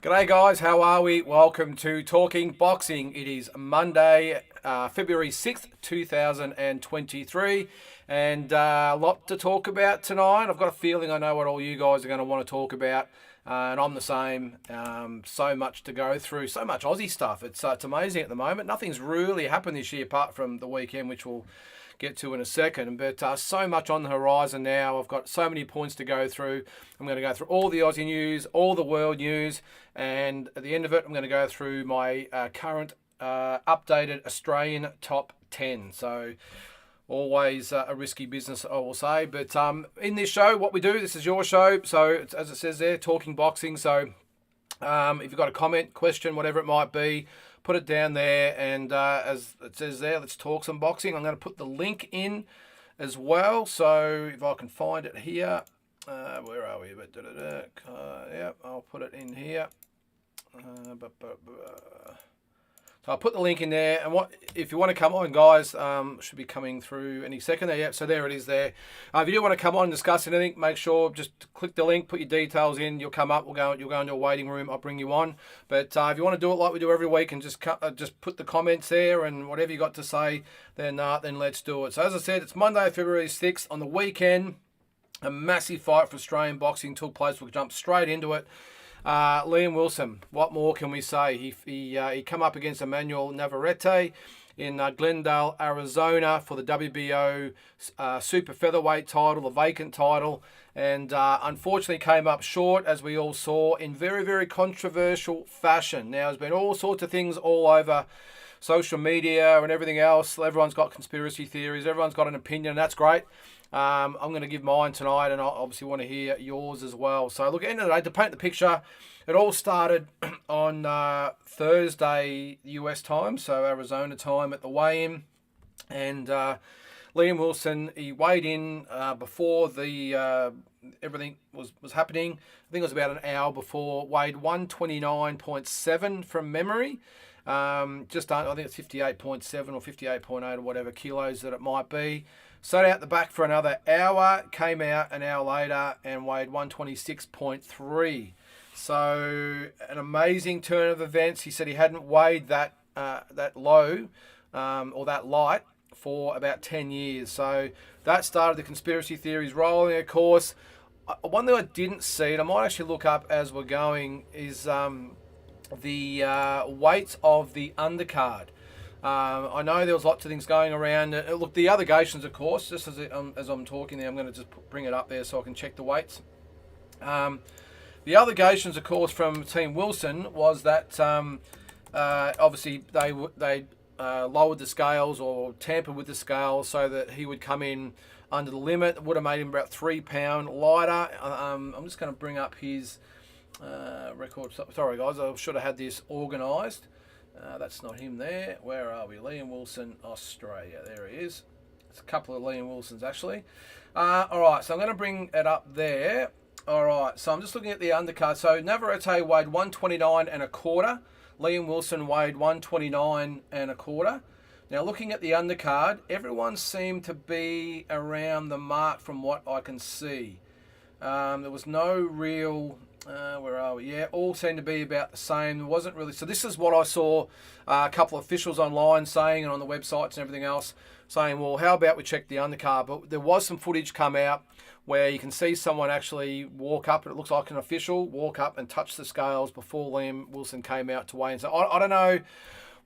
G'day guys, how are we? Welcome to Talking Boxing. It is Monday, February 6th, 2023, and a lot to talk about tonight. I've got a feeling I know what all you guys are going to want to talk about, and I'm the same. So much to go through, so much Aussie stuff. It's amazing at the moment. Nothing's really happened this year apart from the weekend, which we'll get to in a second, but so much on the horizon now. I've got so many points to go through. I'm going to go through all the Aussie news, all the world news, and at the end of it, I'm going to go through my current updated Australian top 10. So always a risky business, I will say. But in this show, what we do, this is your show. So it's, as it says there, Talking Boxing. So if you've got a comment, question, whatever it might be, put it down there, and as it says there, let's talk some boxing. I'm going to put the link in as well, so if I can find it here. Where are we? Yeah, I'll put it in here. So I'll put the link in there, and if you want to come on, guys, should be coming through any second there. Yep, so there it is there. If you do want to come on and discuss anything, make sure just click the link, put your details in, you'll come up, you'll go into a waiting room, I'll bring you on. But if you want to do it like we do every week and just put the comments there and whatever you got to say, then let's do it. So as I said, it's Monday, February 6th. On the weekend, a massive fight for Australian boxing took place. We'll jump straight into it. Liam Wilson, what more can we say? He come up against Emmanuel Navarrete in Glendale, Arizona for the WBO super featherweight title, the vacant title, and unfortunately came up short, as we all saw, in very, very controversial fashion. Now, there's been all sorts of things all over social media and everything else. Everyone's got conspiracy theories, everyone's got an opinion, and that's great. I'm going to give mine tonight, and I obviously want to hear yours as well. So look, at the end of the day, to paint the picture, it all started on Thursday US time, so Arizona time, at the weigh-in, and Liam Wilson, he weighed in before the everything was happening. I think it was about an hour before, weighed 129.7 from memory. I think it's 58.7 or 58.8 or whatever kilos that it might be. Sat out the back for another hour, came out an hour later and weighed 126.3. So an amazing turn of events. He said he hadn't weighed that low or that light for about 10 years. So that started the conspiracy theories rolling, of course. One thing I didn't see, and I might actually look up as we're going, is the weight of the undercard. I know there was lots of things going around. Look, the allegations, of course, just as I'm talking there, I'm going to just bring it up there so I can check the weights. The allegations, of course, from Team Wilson was that obviously they lowered the scales or tampered with the scales so that he would come in under the limit. It would have made him about 3 pound lighter. I'm just going to bring up his record. Sorry, guys, I should have had this organised. That's not him there. Where are we? Liam Wilson, Australia. There he is. It's a couple of Liam Wilsons, actually. All right, so I'm going to bring it up there. All right, so I'm just looking at the undercard. So Navarrete weighed 129 and a quarter. Liam Wilson weighed 129 and a quarter. Now, looking at the undercard, everyone seemed to be around the mark from what I can see. There was no real... where are we? Yeah, all seemed to be about the same. There wasn't really... So this is what I saw a couple of officials online saying, and on the websites and everything else, saying, well, how about we check the undercard? But there was some footage come out where you can see someone actually walk up, and it looks like an official, walk up and touch the scales before Liam Wilson came out to weigh in. So I don't know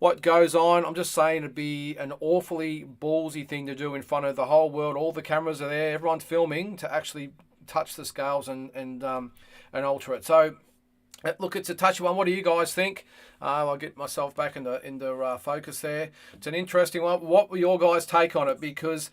what goes on. I'm just saying it'd be an awfully ballsy thing to do in front of the whole world. All the cameras are there, everyone's filming, to actually touch the scales and alter it. So look, it's a touchy one. What do you guys think? I'll get myself back into focus there. It's an interesting one. What will your guys' take on it? Because,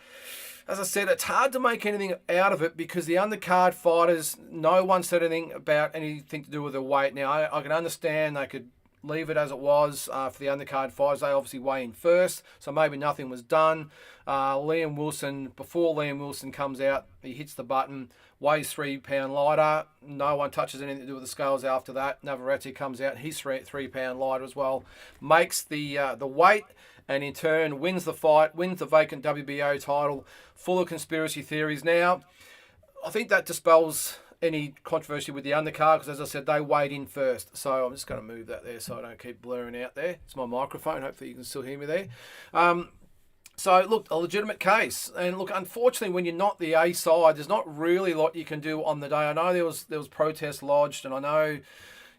as I said, it's hard to make anything out of it because the undercard fighters, no one said anything about anything to do with the weight. Now, I can understand they could leave it as it was for the undercard fighters. They obviously weigh in first, so maybe nothing was done. Liam Wilson, before Liam Wilson comes out, he hits the button, weighs 3 pound lighter. No one touches anything to do with the scales after that. Navarrete comes out, he's 3 pound lighter as well. Makes the weight, and in turn wins the fight, wins the vacant WBO title, full of conspiracy theories. Now, I think that dispels any controversy with the undercard because, as I said, they weighed in first. So I'm just going to move that there so I don't keep blurring out there. It's my microphone. Hopefully you can still hear me there. So, look, a legitimate case. And, look, unfortunately, when you're not the A side, there's not really a lot you can do on the day. I know there was protests lodged, and I know,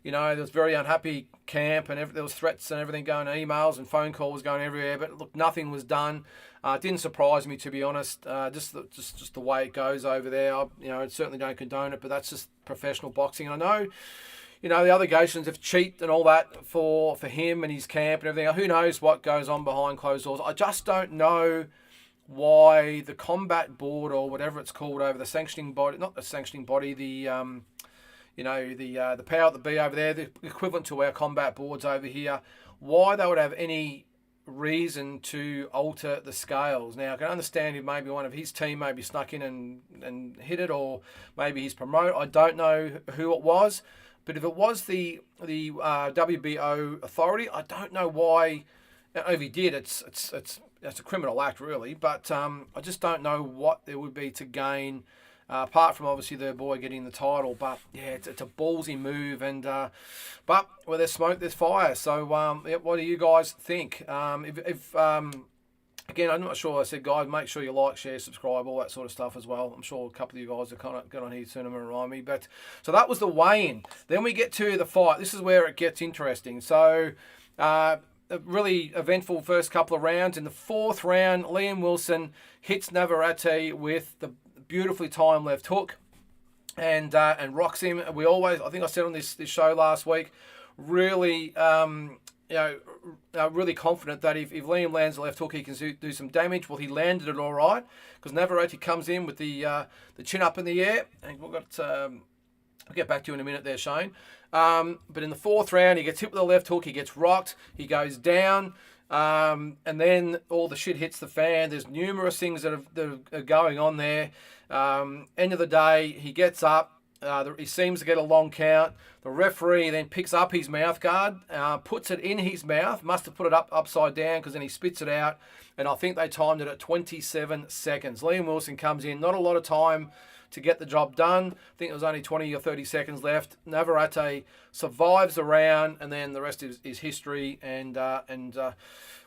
there was very unhappy camp, and there was threats and everything going, emails and phone calls going everywhere. But, look, nothing was done. It didn't surprise me, to be honest. Just the way it goes over there. I certainly don't condone it, but that's just professional boxing. And I know, the allegations of cheat and all that for him and his camp and everything. Who knows what goes on behind closed doors. I just don't know why the combat board or whatever it's called over the sanctioning body, not the sanctioning body, the power that be over there, the equivalent to our combat boards over here, why they would have any reason to alter the scales. Now, I can understand if maybe one of his team maybe snuck in and hit it, or maybe his promoter. I don't know who it was. But if it was the WBO authority, I don't know why. If he did, it's a criminal act, really. But I just don't know what there would be to gain, apart from obviously the boy getting the title. But yeah, it's a ballsy move, and but where there's smoke, there's fire. So what do you guys think? Again, I'm not sure. I said, guys, make sure you like, share, subscribe, all that sort of stuff as well. I'm sure a couple of you guys are kind of get on here soon and remind me. But so that was the weigh-in. Then we get to the fight. This is where it gets interesting. So a really eventful first couple of rounds. In the fourth round, Liam Wilson hits Navarrete with the beautifully timed left hook and rocks him. I think I said on this show last week, really really confident that if Liam lands a left hook, he can do some damage. Well, he landed it all right because Navarrete comes in with the chin up in the air. And I'll get back to you in a minute there, Shane. But in the fourth round, he gets hit with a left hook. He gets rocked. He goes down. And then all the shit hits the fan. There's numerous things that are going on there. End of the day, he gets up. He seems to get a long count. The referee then picks up his mouth guard, puts it in his mouth, must have put it upside down because then he spits it out, and I think they timed it at 27 seconds. Liam Wilson comes in, not a lot of time to get the job done. I think it was only 20 or 30 seconds left. Navarrete survives the round, and then the rest is history, and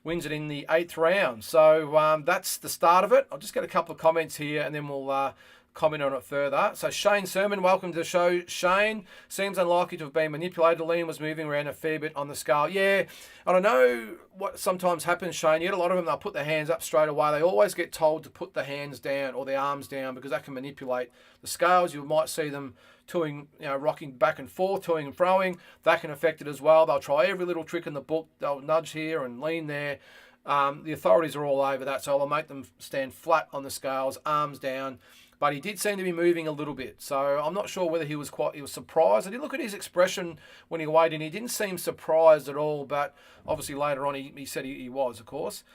wins it in the 8th round. So that's the start of it. I'll just get a couple of comments here, and then we'll comment on it further. So Shane Sermon, welcome to the show. Shane, seems unlikely to have been manipulated. Liam was moving around a fair bit on the scale. Yeah, and I know what sometimes happens, Shane. You get a lot of them, they'll put their hands up straight away. They always get told to put the hands down or their arms down because that can manipulate the scales. You might see them toing, rocking back and forth, toing and froing. That can affect it as well. They'll try every little trick in the book. They'll nudge here and lean there. The authorities are all over that, so I'll make them stand flat on the scales, arms down. But he did seem to be moving a little bit. So I'm not sure whether he was surprised. I did look at his expression when he weighed in. He didn't seem surprised at all, but obviously later on he said he was, of course.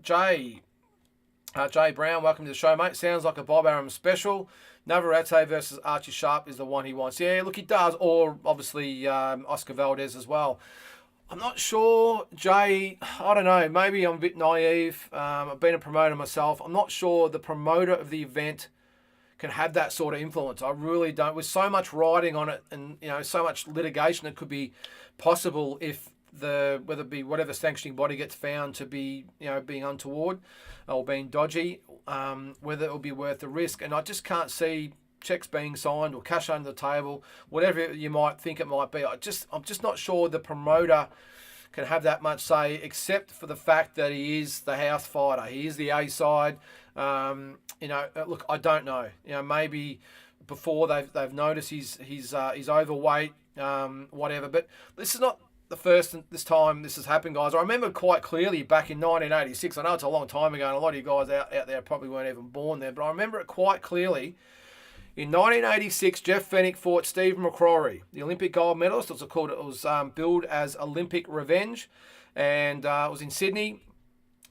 Jay Brown, welcome to the show, mate. Sounds like a Bob Arum special. Navarrete versus Archie Sharp is the one he wants. Yeah, look, he does. Or obviously Oscar Valdez as well. I'm not sure, Jay. I don't know. Maybe I'm a bit naive. I've been a promoter myself. I'm not sure the promoter of the event can have that sort of influence. I really don't. With so much riding on it and so much litigation that could be possible if whether it be whatever sanctioning body gets found to be being untoward or being dodgy, whether it will be worth the risk. And I just can't see checks being signed or cash under the table, whatever you might think it might be. I'm just not sure the promoter can have that much say, except for the fact that he is the house fighter. He is the A side. Look, I don't know. Maybe before they've noticed he's overweight, whatever. But this is not the first this time this has happened, guys. I remember quite clearly back in 1986. I know it's a long time ago, and a lot of you guys out there probably weren't even born there, but I remember it quite clearly. In 1986, Jeff Fennick fought Steve McCrory, the Olympic gold medalist. It was billed as Olympic Revenge, and it was in Sydney.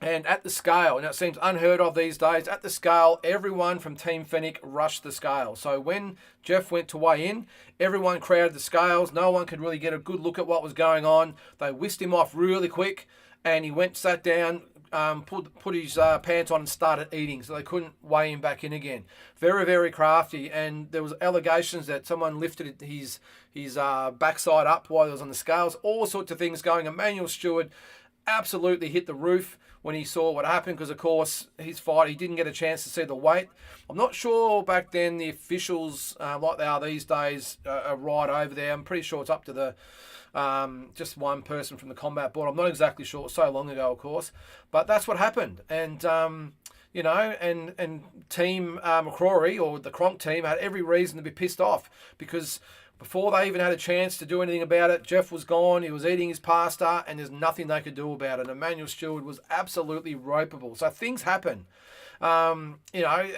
And at the scale, and it seems unheard of these days, at the scale, everyone from Team Fennick rushed the scale. So when Jeff went to weigh in, everyone crowded the scales. No one could really get a good look at what was going on. They whisked him off really quick, and he sat down, put his pants on and started eating, so they couldn't weigh him back in again. Very, very crafty, and there was allegations that someone lifted his backside up while he was on the scales. All sorts of things going. Emmanuel Stewart absolutely hit the roof when he saw what happened, because of course his fight, he didn't get a chance to see the weight. I'm not sure back then the officials, like they are these days, are right over there. I'm pretty sure it's up to the just one person from the combat board. I'm not exactly sure. It was so long ago, of course, but that's what happened. And you know, and Team McCrory, or the Cronk team, had every reason to be pissed off, because before they even had a chance to do anything about it, Jeff was gone, he was eating his pasta, and there's nothing they could do about it. Emmanuel Stewart was absolutely ropeable. So things happen. You know,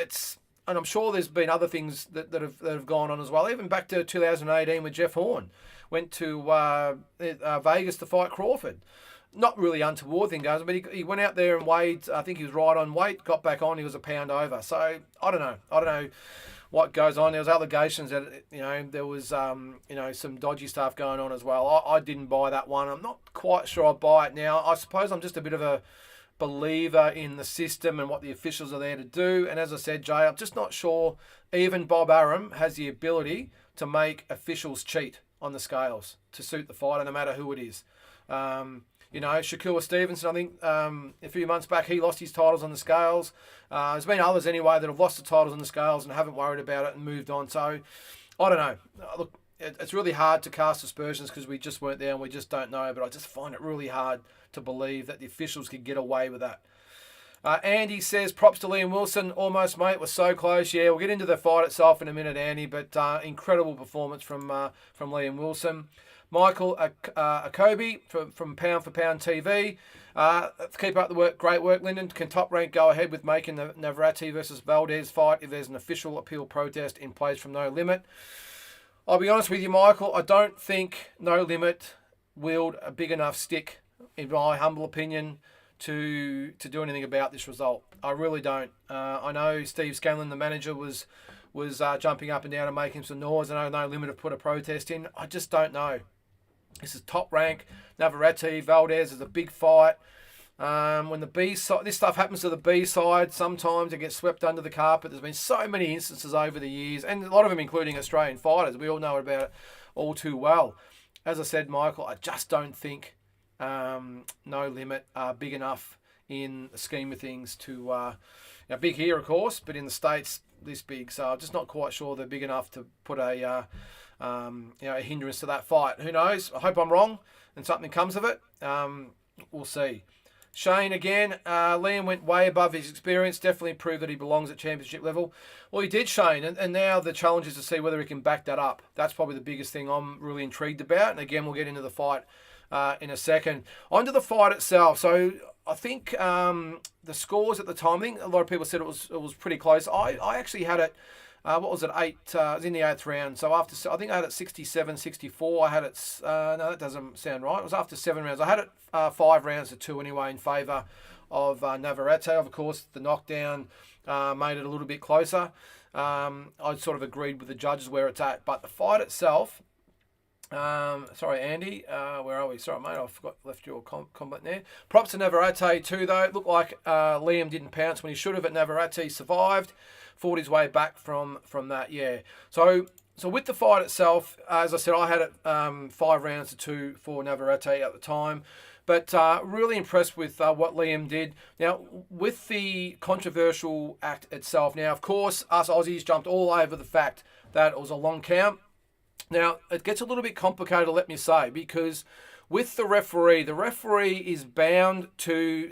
and I'm sure there's been other things that have gone on as well. Even back to 2018 with Jeff Horn. Went to Vegas to fight Crawford. Not really untoward thing goes, but he went out there and weighed, I think he was right on weight, got back on, he was a pound over. So I don't know what goes on. There was allegations that, you know, there was you know, some dodgy stuff going on as well. I didn't buy that one. I'm not quite sure I buy it now. I suppose I'm just a bit of a believer in the system and what the officials are there to do. And as I said, Jay, I'm just not sure even Bob Arum has the ability to make officials cheat on the scales to suit the fighter, no matter who it is. You know, Shakur Stevenson, I think a few months back, he lost his titles on the scales. There's been others anyway that have lost the titles on the scales and haven't worried about it and moved on. So, I don't know. Look, it's really hard to cast aspersions because we just weren't there and we just don't know. But I just find it really hard to believe that the officials could get away with that. Andy says, props to Liam Wilson. Almost, mate. Was so close. Yeah, we'll get into the fight itself in a minute, Andy. But incredible performance from Liam Wilson. Michael Akobe from Pound for Pound TV. Keep up the work. Great work, Lyndon. Can Top Rank go ahead with making the Navarrete versus Valdez fight if there's an official appeal protest in place from No Limit? I'll be honest with you, Michael. I don't think No Limit wield a big enough stick, in my humble opinion, to do anything about this result. I really don't. I know Steve Scanlon, the manager, was jumping up and down and making some noise. I know No Limit have put a protest in. I just don't know. This is Top Rank. Navarrete, Valdez is a big fight. When the B side, this stuff happens to the B side, sometimes it gets swept under the carpet. There's been so many instances over the years, and a lot of them including Australian fighters. We all know about it all too well. As I said, Michael, I just don't think No Limit are big enough in the scheme of things to, big here, of course, but in the States, this big. So I'm just not quite sure they're big enough to put a hindrance to that fight. Who knows? I hope I'm wrong and something comes of it. We'll see. Shane again. Liam went way above his experience. Definitely proved that he belongs at championship level. Well, he did, Shane, and now the challenge is to see whether he can back that up. That's probably the biggest thing I'm really intrigued about. And again, we'll get into the fight in a second. On to the fight itself. So I think the scores at the time, I think a lot of people said it was pretty close. I actually had it, what was it, 8, it was in the 8th round. So after, I think I had it 67-64. I had it, no, that doesn't sound right. It was after 7 rounds. I had it 5 rounds to 2 anyway in favour of Navarrete. Of course, the knockdown made it a little bit closer. I sort of agreed with the judges where it's at. But the fight itself, sorry, Andy, where are we? Sorry, mate, I left your comment there. Props to Navarrete too, though. It looked like Liam didn't pounce when he should have, but Navarrete survived, fought his way back from that, yeah. So with the fight itself, as I said, I had it 5 rounds to 2 for Navarrete at the time. But really impressed with what Liam did. Now, with the controversial act itself, now, of course, us Aussies jumped all over the fact that it was a long count. Now, it gets a little bit complicated, let me say, because with the referee is bound to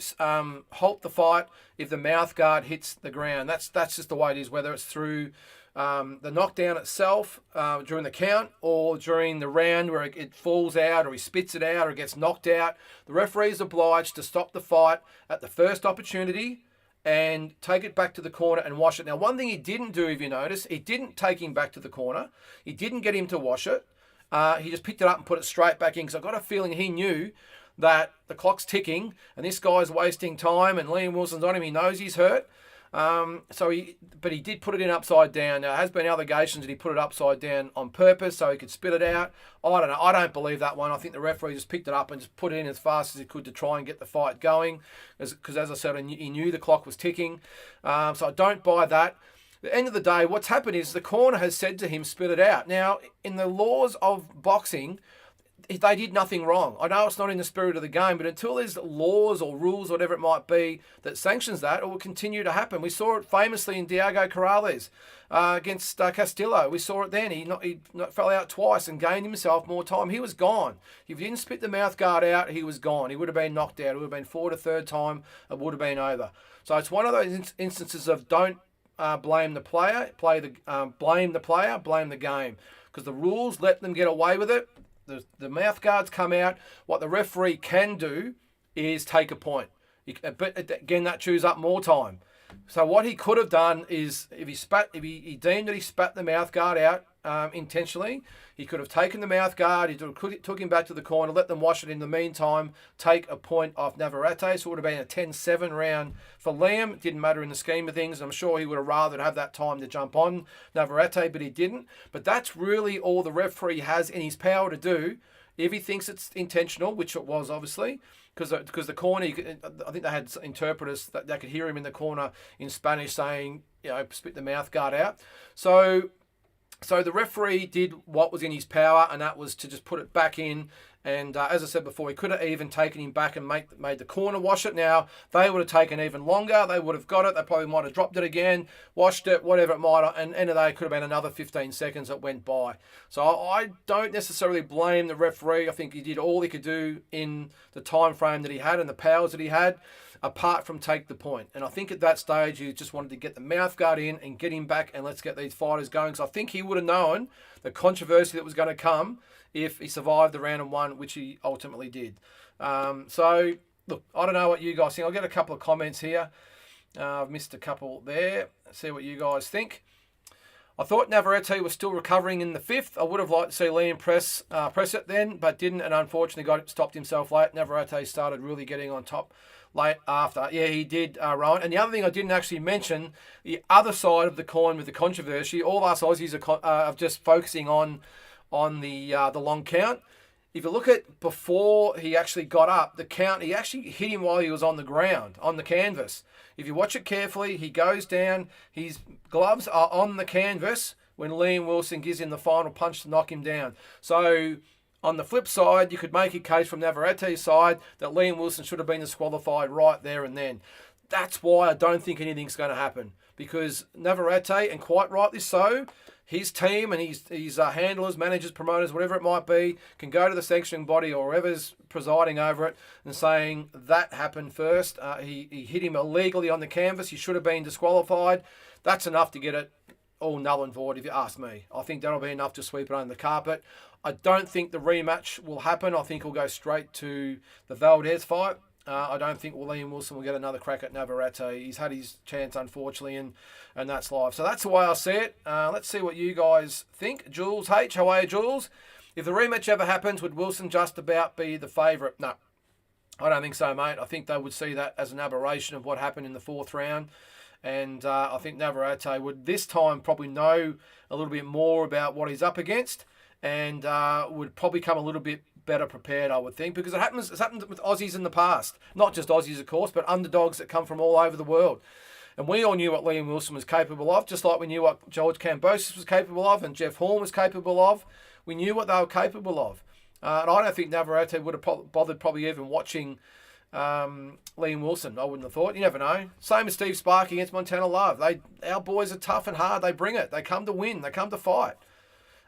halt the fight if the mouth guard hits the ground. That's just the way it is, whether it's through the knockdown itself during the count or during the round where it falls out or he spits it out or it gets knocked out. The referee is obliged to stop the fight at the first opportunity and take it back to the corner and wash it. Now, one thing he didn't do, if you notice, he didn't take him back to the corner. He didn't get him to wash it. He just picked it up and put it straight back in, because I've got a feeling he knew that the clock's ticking and this guy's wasting time and Liam Wilson's on him. He knows he's hurt. But he did put it in upside down. Now, there has been allegations that he put it upside down on purpose so he could spit it out. I don't know. I don't believe that one. I think the referee just picked it up and just put it in as fast as he could to try and get the fight going. Because, as I said, he knew the clock was ticking. So I don't buy that. At the end of the day, what's happened is the corner has said to him, spit it out. Now, in the laws of boxing, they did nothing wrong. I know it's not in the spirit of the game, but until there's laws or rules, whatever it might be, that sanctions that, it will continue to happen. We saw it famously in Diego Corrales against Castillo. We saw it then. He fell out twice and gained himself more time. He was gone. If he didn't spit the mouth guard out, he was gone. He would have been knocked out. It would have been fought a third time. It would have been over. So it's one of those instances of don't blame the player, blame the game. Because the rules let them get away with it. The mouth guards come out. What the referee can do is take a point. But again, that chews up more time. So what he could have done is, if he deemed that he spat the mouth guard out intentionally, he could have taken the mouth guard, he took him back to the corner, let them wash it in the meantime, take a point off Navarrete. So it would have been a 10-7 round for Liam. It didn't matter in the scheme of things. I'm sure he would have rather have that time to jump on Navarrete, but he didn't. But that's really all the referee has in his power to do if he thinks it's intentional, which it was obviously. Because the corner, I think they had interpreters that they could hear him in the corner in Spanish saying, spit the mouth guard out. So the referee did what was in his power, and that was to just put it back in. And as I said before, he could have even taken him back and made the corner wash it. Now, they would have taken even longer. They would have got it. They probably might have dropped it again, washed it, whatever it might have. And end of the day, it could have been another 15 seconds that went by. So I don't necessarily blame the referee. I think he did all he could do in the time frame that he had and the powers that he had, apart from take the point. And I think at that stage, he just wanted to get the mouth guard in and get him back and let's get these fighters going. Because I think he would have known the controversy that was going to come if he survived the round and won, which he ultimately did. So, look, I don't know what you guys think. I'll get a couple of comments here. I've missed a couple there. Let's see what you guys think. I thought Navarrete was still recovering in the fifth. I would have liked to see Liam press it then, but didn't, and unfortunately stopped himself late. Navarrete started really getting on top late after. Yeah, he did, Rowan. And the other thing I didn't actually mention, the other side of the coin with the controversy, all us Aussies are just focusing on the long count. If you look at before he actually got up, the count, he actually hit him while he was on the ground, on the canvas. If you watch it carefully, he goes down, his gloves are on the canvas when Liam Wilson gives him the final punch to knock him down. So on the flip side, you could make a case from Navarrete's side that Liam Wilson should have been disqualified right there and then. That's why I don't think anything's going to happen. Because Navarrete, and quite rightly so, his team and his handlers, managers, promoters, whatever it might be, can go to the sanctioning body or whoever's presiding over it and saying that happened first. He hit him illegally on the canvas. He should have been disqualified. That's enough to get it all null and void, if you ask me. I think that'll be enough to sweep it under the carpet. I don't think the rematch will happen. I think he'll go straight to the Valdez fight. I don't think Liam Wilson will get another crack at Navarrete. He's had his chance, unfortunately, and that's live. So that's the way I see it. Let's see what you guys think. Jules H, how are you, Jules? If the rematch ever happens, would Wilson just about be the favourite? No, I don't think so, mate. I think they would see that as an aberration of what happened in the fourth round. And I think Navarrete would this time probably know a little bit more about what he's up against and would probably come a little bit better prepared, I would think, because it's happened with Aussies in the past. Not just Aussies, of course, but underdogs that come from all over the world. And we all knew what Liam Wilson was capable of, just like we knew what George Kambosos was capable of and Jeff Horn was capable of. We knew what they were capable of. And I don't think Navarrete would have bothered probably even watching Liam Wilson. I wouldn't have thought. You never know. Same as Steve Sparky against Montana Love. Our boys are tough and hard. They bring it. They come to win. They come to fight.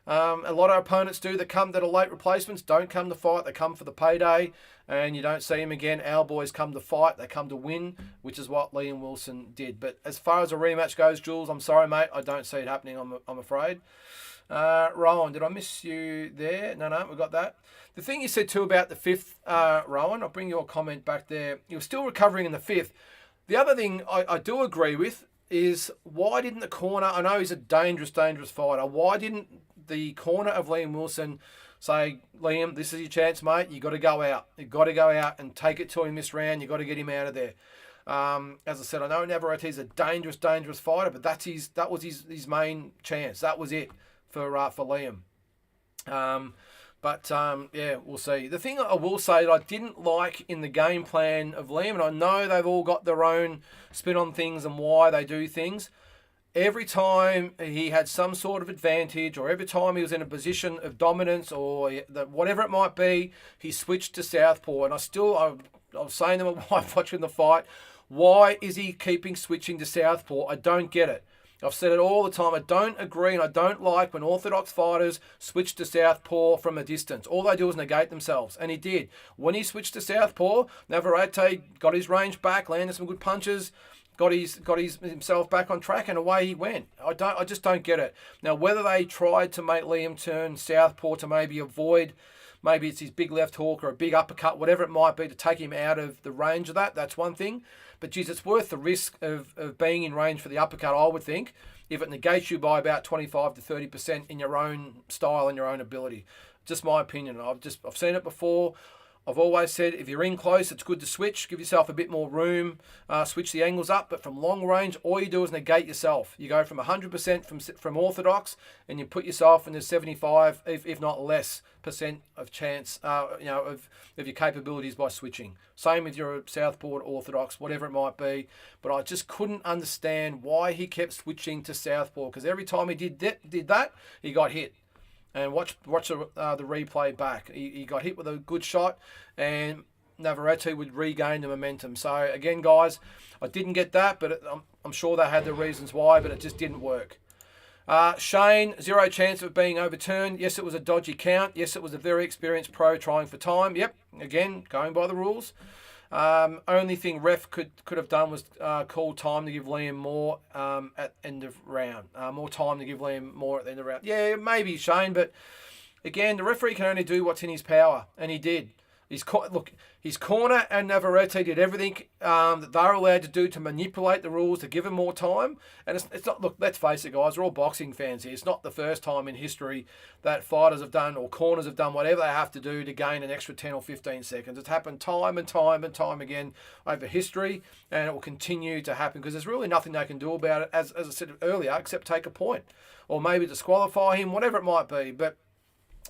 A lot of opponents that come that are late replacements don't come to fight. They come for the payday, and you don't see them again. Our boys come to fight. They come to win, which is what Liam Wilson did. But as far as a rematch goes, Jules, I'm sorry, mate. I don't see it happening, I'm afraid. Rowan, did I miss you there? No, we got that. The thing you said too about the fifth, Rowan, I'll bring your comment back there. You're still recovering in the fifth. The other thing I do agree with is why didn't the corner, I know he's a dangerous fighter, why didn't the corner of Liam Wilson say, Liam, this is your chance, mate. You got to go out. You got to go out and take it to him this round. You got to get him out of there. As I said, I know Navarrete is a dangerous fighter, but that was his main chance. That was it for Liam. Yeah, we'll see. The thing I will say that I didn't like in the game plan of Liam, and I know they've all got their own spin on things and why they do things. Every time he had some sort of advantage, or every time he was in a position of dominance, or whatever it might be, he switched to southpaw. And I was saying to my wife watching the fight, why is he keeping switching to southpaw? I don't get it. I've said it all the time. I don't agree, and I don't like when orthodox fighters switch to southpaw from a distance. All they do is negate themselves, and he did. When he switched to southpaw, Navarrete got his range back, landed some good punches, got himself back on track, and away he went. I just don't get it. Now, whether they tried to make Liam turn southpaw to maybe avoid, maybe it's his big left hook or a big uppercut, whatever it might be, to take him out of the range of that's one thing. But geez, it's worth the risk of being in range for the uppercut, I would think, if it negates you by about 25 to 30% in your own style and your own ability. Just my opinion. I've seen it before. I've always said if you're in close, it's good to switch. Give yourself a bit more room. Switch the angles up. But from long range, all you do is negate yourself. You go from 100% from orthodox, and you put yourself in the 75, if not less, percent of chance, of your capabilities by switching. Same with your southpaw or orthodox, whatever it might be. But I just couldn't understand why he kept switching to southpaw, because every time he did that, he got hit. And watch the replay back. He got hit with a good shot, and Navarrete would regain the momentum. So again, guys, I didn't get that, but I'm sure they had the reasons why, but it just didn't work. Shane, 0 chance of it being overturned. Yes, it was a dodgy count. Yes, it was a very experienced pro trying for time. Yep, again, going by the rules. Only thing ref could have done was call time to give Liam more at end of round. More time to give Liam more at the end of round. Yeah, maybe, Shane, but again, the referee can only do what's in his power, and he did. His corner and Navarrete did everything that they're allowed to do to manipulate the rules to give him more time. And it's not, look, let's face it, guys, we're all boxing fans here. It's not the first time in history that fighters have done, or corners have done, whatever they have to do to gain an extra 10 or 15 seconds. It's happened time and time and time again over history, and it will continue to happen because there's really nothing they can do about it, as I said earlier, except take a point or maybe disqualify him, whatever it might be. But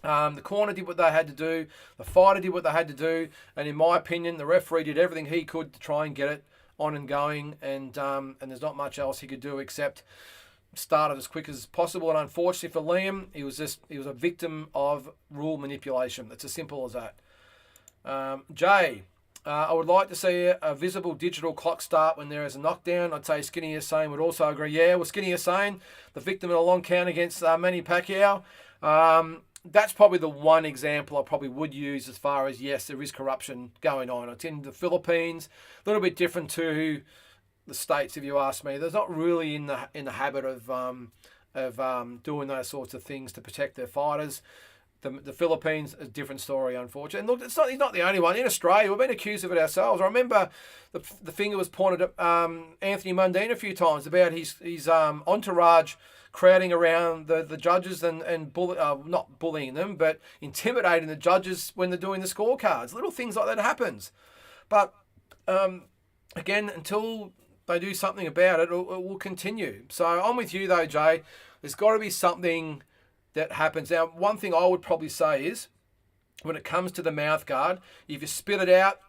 the corner did what they had to do. The fighter did what they had to do. And in my opinion, the referee did everything he could to try and get it on and going. And there's not much else he could do except start it as quick as possible. And unfortunately for Liam, he was a victim of rule manipulation. It's as simple as that. Jay, I would like to see a visible digital clock start when there is a knockdown. I'd say Skye Nicholson would also agree. Yeah, well, Skye Nicholson, the victim in a long count against Manny Pacquiao. That's probably the one example I probably would use as far as, yes, there is corruption going on. It's in the Philippines, a little bit different to the States, if you ask me. They're not really in the habit of doing those sorts of things to protect their fighters. The Philippines, a different story, unfortunately. And look, he's not the only one. In Australia, we've been accused of it ourselves. I remember the finger was pointed at Anthony Mundine a few times about his entourage crowding around the judges and not bullying them, but intimidating the judges when they're doing the scorecards. Little things like that happens. But again, until they do something about it, it will continue. So I'm with you though, Jay. There's got to be something that happens. Now, one thing I would probably say is, when it comes to the mouth guard, if you spit it out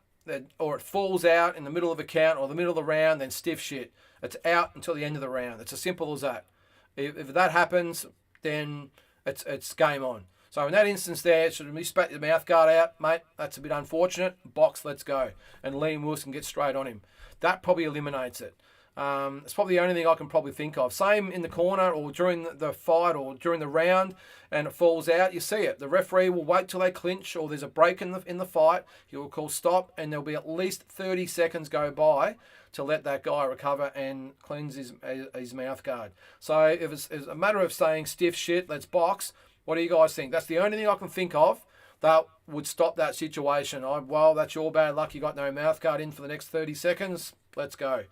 or it falls out in the middle of a count or the middle of the round, then stiff shit. It's out until the end of the round. It's as simple as that. If that happens, then it's game on. So in that instance there, should we spat the mouth guard out, mate? That's a bit unfortunate. Box, let's go. And Liam Wilson gets straight on him. That probably eliminates it. It's probably the only thing I can probably think of. Same in the corner or during the fight or during the round, and it falls out. You see it. The referee will wait till they clinch or there's a break in the fight. He will call stop, and there'll be at least 30 seconds go by to let that guy recover and cleanse his mouth guard. So if it's a matter of saying stiff shit, let's box, what do you guys think? That's the only thing I can think of that would stop that situation. Well, that's your bad luck. You got no mouth guard in for the next 30 seconds. Let's go.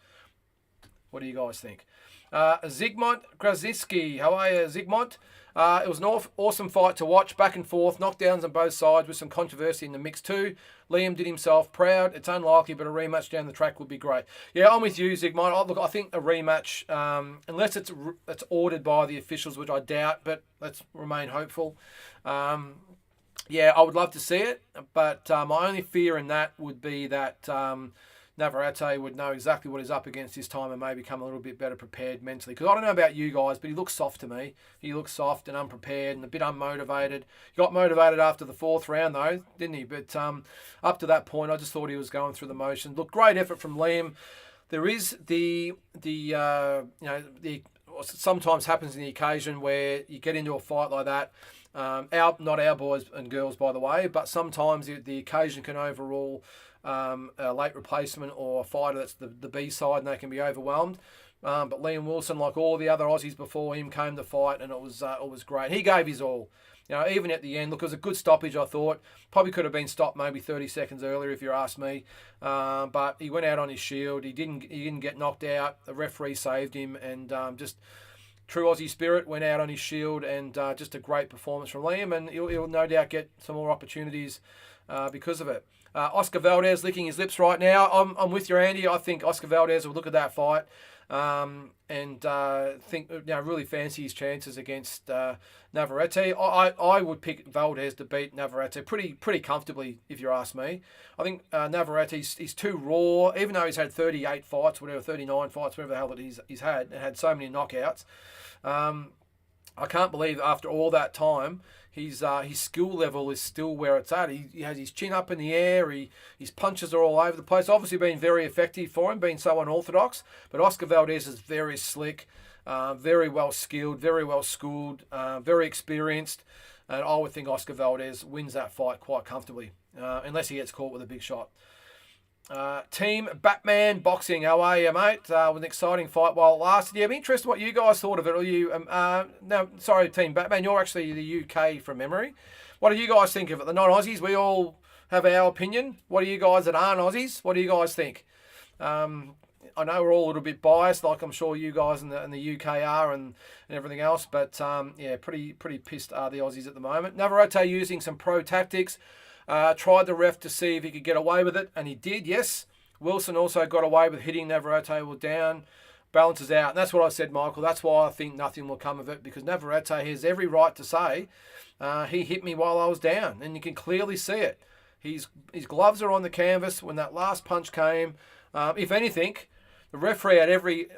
What do you guys think? Zygmunt Krasinski. How are you, Zygmunt? It was an awesome fight to watch, back and forth, knockdowns on both sides with some controversy in the mix too. Liam did himself proud. It's unlikely, but a rematch down the track would be great. Yeah, I'm with you, Zigmund. Look, I think a rematch, unless it's ordered by the officials, which I doubt, but let's remain hopeful. Yeah, I would love to see it, but my only fear in that would be that Navarrete would know exactly what he's up against this time and maybe come a little bit better prepared mentally. Because I don't know about you guys, but he looks soft to me. He looks soft and unprepared and a bit unmotivated. He got motivated after the 4th round though, didn't he? But up to that point, I just thought he was going through the motions. Look, great effort from Liam. There is the sometimes happens in the occasion where you get into a fight like that. Not our boys and girls, by the way, but sometimes the occasion can overrule a late replacement or a fighter that's the B side, and they can be overwhelmed. But Liam Wilson, like all the other Aussies before him, came to fight, and it was great. He gave his all. Even at the end, look, it was a good stoppage, I thought. Probably could have been stopped maybe 30 seconds earlier, if you ask me. But he went out on his shield. He didn't get knocked out. The referee saved him, and just true Aussie spirit, went out on his shield, and just a great performance from Liam, and he'll no doubt get some more opportunities because of it. Oscar Valdez licking his lips right now. I'm with you, Andy. I think Oscar Valdez will look at that fight and think really fancy his chances against Navarrete. I would pick Valdez to beat Navarrete pretty comfortably, if you ask me. I think Navarrete he's too raw, even though he's had 38 fights, 39 fights, whatever the hell that he's had, and had so many knockouts. I can't believe after all that time his skill level is still where it's at. He has his chin up in the air. His punches are all over the place. Obviously been very effective for him, being so unorthodox. But Oscar Valdez is very slick, very well skilled, very well schooled, very experienced. And I would think Oscar Valdez wins that fight quite comfortably, unless he gets caught with a big shot. Team Batman Boxing, how are you, mate? With an exciting fight while it lasted. Yeah, I'm interested what you guys thought of it. Or you? No, sorry, Team Batman. You're actually the UK from memory. What do you guys think of it? The non-Aussies, we all have our opinion. What do you guys that aren't Aussies? What do you guys think? I know we're all a little bit biased, like I'm sure you guys in the UK are, and everything else. But yeah, pretty pissed are the Aussies at the moment. Navarrete using some pro tactics. Tried the ref to see if he could get away with it, and he did, yes. Wilson also got away with hitting Navarrete down, balances out. And that's what I said, Michael. That's why I think nothing will come of it, because Navarrete has every right to say, he hit me while I was down, and you can clearly see it. His gloves are on the canvas when that last punch came. If anything, the referee had every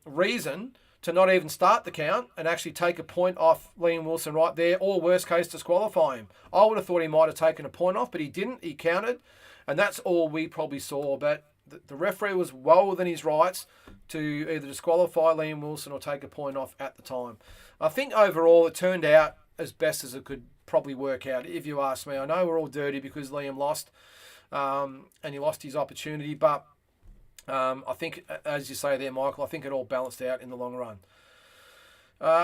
reason to not even start the count and actually take a point off Liam Wilson right there, or worst case, disqualify him. I would have thought he might have taken a point off, but he didn't. He counted, and that's all we probably saw. But the referee was well within his rights to either disqualify Liam Wilson or take a point off at the time. I think overall it turned out as best as it could probably work out, if you ask me. I know we're all dirty because Liam lost, and he lost his opportunity, but I think, as you say there, Michael, I think it all balanced out in the long run.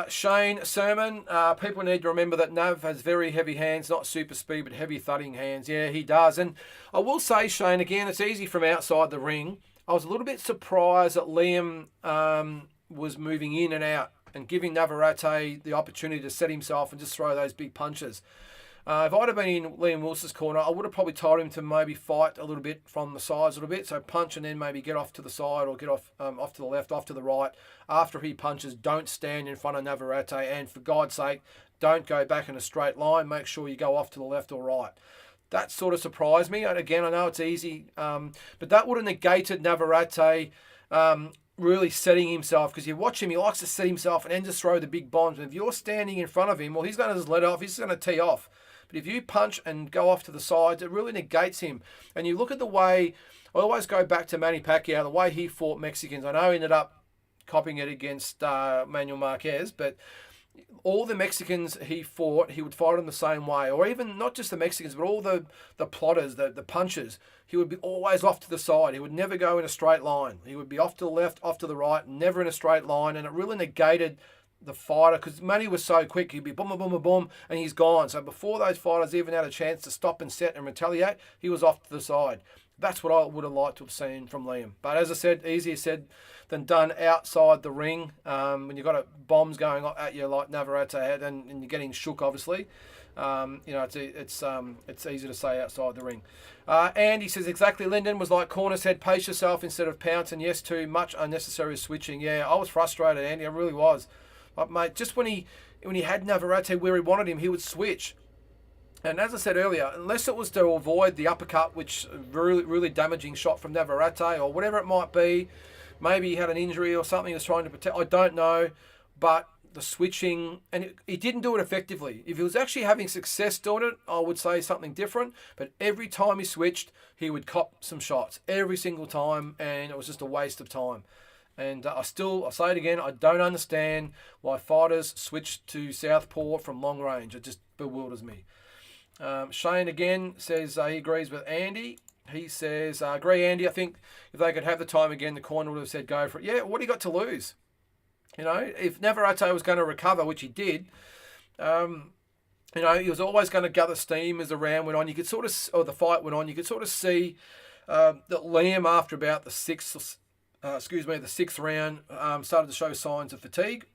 Shane Sermon, people need to remember that Nav has very heavy hands, not super speed, but heavy thudding hands. Yeah, he does. And I will say, Shane, again, it's easy from outside the ring. I was a little bit surprised that Liam was moving in and out and giving Navarrete the opportunity to set himself and just throw those big punches. If I'd have been in Liam Wilson's corner, I would have probably told him to maybe fight a little bit from the sides a little bit. So punch and then maybe get off to the side or get off to the left, off to the right. After he punches, don't stand in front of Navarrete. And for God's sake, don't go back in a straight line. Make sure you go off to the left or right. That sort of surprised me. And again, I know it's easy, but that would have negated Navarrete really setting himself, because you watch him, he likes to set himself and then just throw the big bombs. And if you're standing in front of him, well, he's going to just let off. He's just going to tee off. But if you punch and go off to the sides, it really negates him. And you look at the way, I always go back to Manny Pacquiao, the way he fought Mexicans. I know he ended up copying it against Manuel Marquez, but all the Mexicans he fought, he would fight them the same way. Or even not just the Mexicans, but all the plotters, the punchers, he would be always off to the side. He would never go in a straight line. He would be off to the left, off to the right, never in a straight line. And it really negated the fighter, because Manny was so quick. He'd be boom, boom, boom, boom, and he's gone. So before those fighters even had a chance to stop and set and retaliate, he was off to the side. That's what I would have liked to have seen from Liam. But as I said, easier said than done outside the ring. When you've got bombs going at you like Navarrete had, and you're getting shook, obviously. It's easy to say outside the ring. Andy says, exactly, Lyndon was like Corner said, pace yourself instead of pounce, and yes, too much unnecessary switching. Yeah, I was frustrated, Andy, I really was. But, mate, just when he had Navarrete where he wanted him, he would switch. And as I said earlier, unless it was to avoid the uppercut, which really, really damaging shot from Navarrete or whatever it might be, maybe he had an injury or something he was trying to protect, I don't know. But the switching, and he didn't do it effectively. If he was actually having success doing it, I would say something different. But every time he switched, he would cop some shots every single time, and it was just a waste of time. And I'll say it again, I don't understand why fighters switch to southpaw from long range. It just bewilders me. Shane again says he agrees with Andy. He says, agree, Andy. I think if they could have the time again, the corner would have said go for it. Yeah, what do you got to lose? You know, if Navarrete was going to recover, which he did, he was always going to gather steam as the round went on. You could sort of, or the fight went on, you could sort of see that Liam, after about the sixth round, started to show signs of fatigue.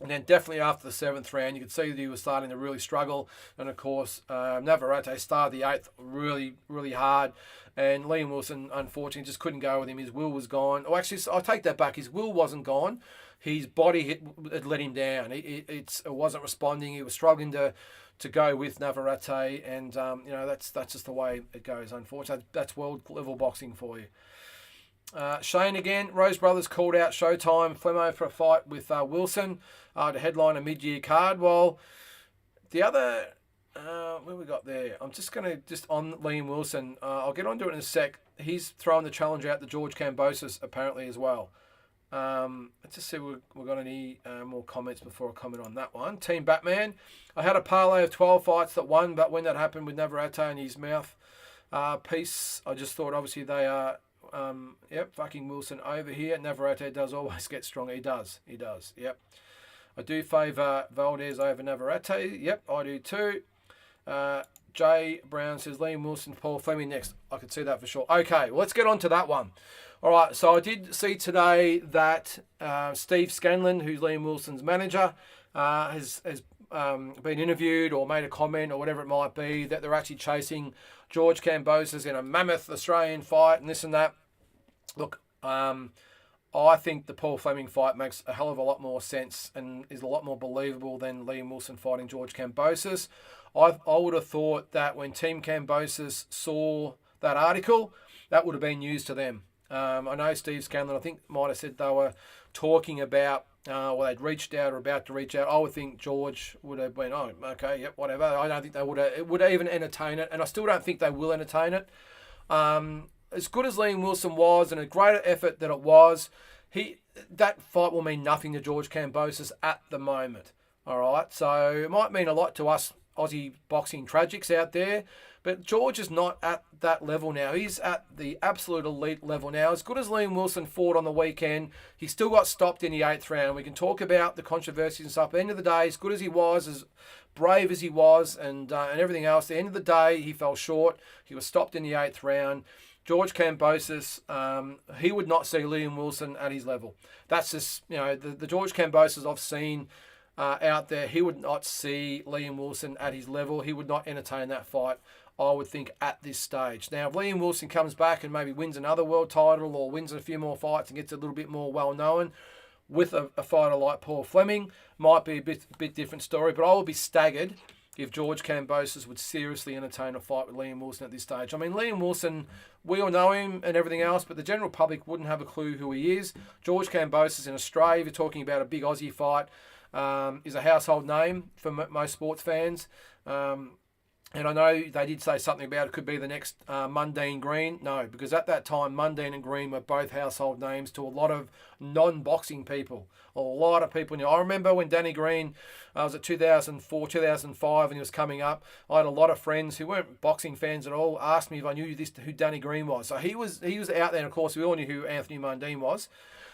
And then definitely after the seventh round, you could see that he was starting to really struggle. And of course, Navarrete started the eighth really, really hard. And Liam Wilson, unfortunately, just couldn't go with him. His will was gone. Oh, actually, I'll take that back. His will wasn't gone. His body had let him down. It wasn't responding. He was struggling to go with Navarrete. And, that's just the way it goes, unfortunately. That's world-level boxing for you. Shane again, Rose Brothers called out Showtime Flemo for a fight with Wilson to headline a mid-year card. Well, the other, where we got there? I'm just going to, on Liam Wilson, I'll get onto it in a sec. He's throwing the challenge out to George Kambosos apparently as well. Let's just see if we've got any more comments before I comment on that one. Team Batman, I had a parlay of 12 fights that won, but when that happened with Navarrete and his mouth piece, I just thought obviously they are... fucking Wilson over here. Navarrete does always get stronger. He does. Yep. I do favour Valdez over Navarrete. Yep, I do too. Jay Brown says Liam Wilson, Paul Fleming next. I could see that for sure. Okay, well, let's get on to that one. All right, so I did see today that Steve Scanlon, who's Liam Wilson's manager, has been interviewed or made a comment or whatever it might be, that they're actually chasing George Kambosos in a mammoth Australian fight and this and that. Look, I think the Paul Fleming fight makes a hell of a lot more sense and is a lot more believable than Liam Wilson fighting George Kambosos. I would have thought that when Team Kambosos saw that article, that would have been news to them. I know Steve Scanlon, I think, might have said they were talking about, or they'd reached out or about to reach out. I would think George would have been, oh, okay, yep, whatever. I don't think they would even entertain it, and I still don't think they will entertain it. As good as Liam Wilson was, and a greater effort that it was, that fight will mean nothing to George Kambosos at the moment. All right, so it might mean a lot to us Aussie boxing tragics out there, but George is not at that level now. He's at the absolute elite level now. As good as Liam Wilson fought on the weekend, he still got stopped in the 8th round. We can talk about the controversies and stuff. At the end of the day, as good as he was, as brave as he was, and everything else, at the end of the day, he fell short. He was stopped in the 8th round. George Kambosos, he would not see Liam Wilson at his level. That's just, the George Kambosos I've seen out there, he would not see Liam Wilson at his level. He would not entertain that fight, I would think, at this stage. Now, if Liam Wilson comes back and maybe wins another world title or wins a few more fights and gets a little bit more well-known with a fighter like Paul Fleming, might be a bit different story, but I would be staggered if George Kambosos would seriously entertain a fight with Liam Wilson at this stage. I mean, Liam Wilson, we all know him and everything else, but the general public wouldn't have a clue who he is. George Kambosos in Australia, if you're talking about a big Aussie fight, is a household name for most sports fans. And I know they did say something about it could be the next Mundine Green. No, because at that time, Mundine and Green were both household names to a lot of non-boxing people. A lot of people knew. I remember when Danny Green was at 2004, 2005, and he was coming up. I had a lot of friends who weren't boxing fans at all asked me if I knew who Danny Green was. So he was out there, and of course, we all knew who Anthony Mundine was.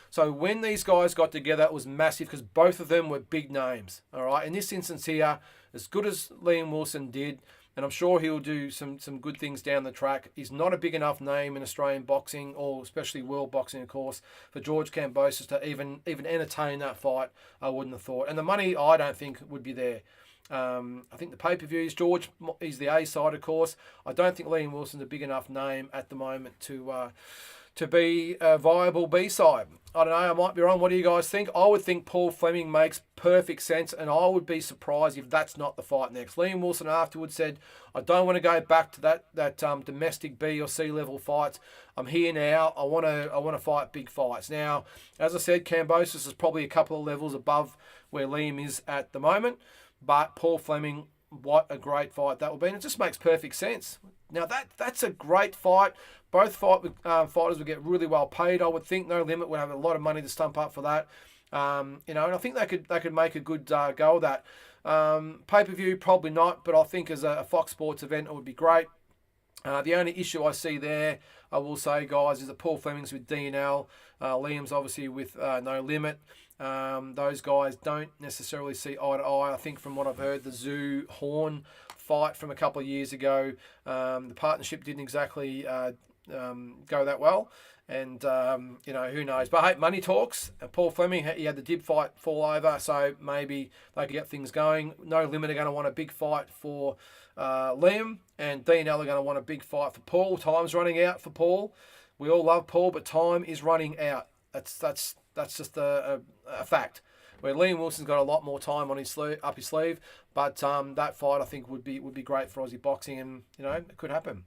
So when these guys got together, it was massive because both of them were big names. All right. In this instance here, as good as Liam Wilson did, and I'm sure he'll do some good things down the track. He's not a big enough name in Australian boxing, or especially world boxing, of course, for George Kambosos to even entertain that fight. I wouldn't have thought, and the money I don't think would be there. I think the pay-per-views, George is the A side, of course. I don't think Liam Wilson's a big enough name at the moment to be a viable B side. I don't know, I might be wrong. What do you guys think? I would think Paul Fleming makes perfect sense, and I would be surprised if that's not the fight next. Liam Wilson afterwards said, I don't want to go back to that domestic B or C level fights. I'm here now. I want to fight big fights. Now, as I said, Kambosos is probably a couple of levels above where Liam is at the moment. But Paul Fleming, what a great fight that will be. And it just makes perfect sense. Now, that's a great fight. Both fighters would get really well paid, I would think. No Limit would have a lot of money to stump up for that. And I think they could make a good go of that. Pay-per-view, probably not. But I think as a Fox Sports event, it would be great. The only issue I see there, I will say, guys, is that Paul Fleming's with D&L. Liam's obviously with No Limit. Those guys don't necessarily see eye to eye. I think from what I've heard, the Tszyu Horn fight from a couple of years ago, the partnership didn't exactly go that well. And, who knows. But, hey, money talks. Paul Fleming, he had the Dib fight fall over, so maybe they could get things going. No Limit are going to want a big fight for Liam, and D&L are going to want a big fight for Paul. Time's running out for Paul. We all love Paul, but time is running out. That's just a fact. Where Liam Wilson's got a lot more time on his up his sleeve, but that fight I think would be great for Aussie boxing, and it could happen.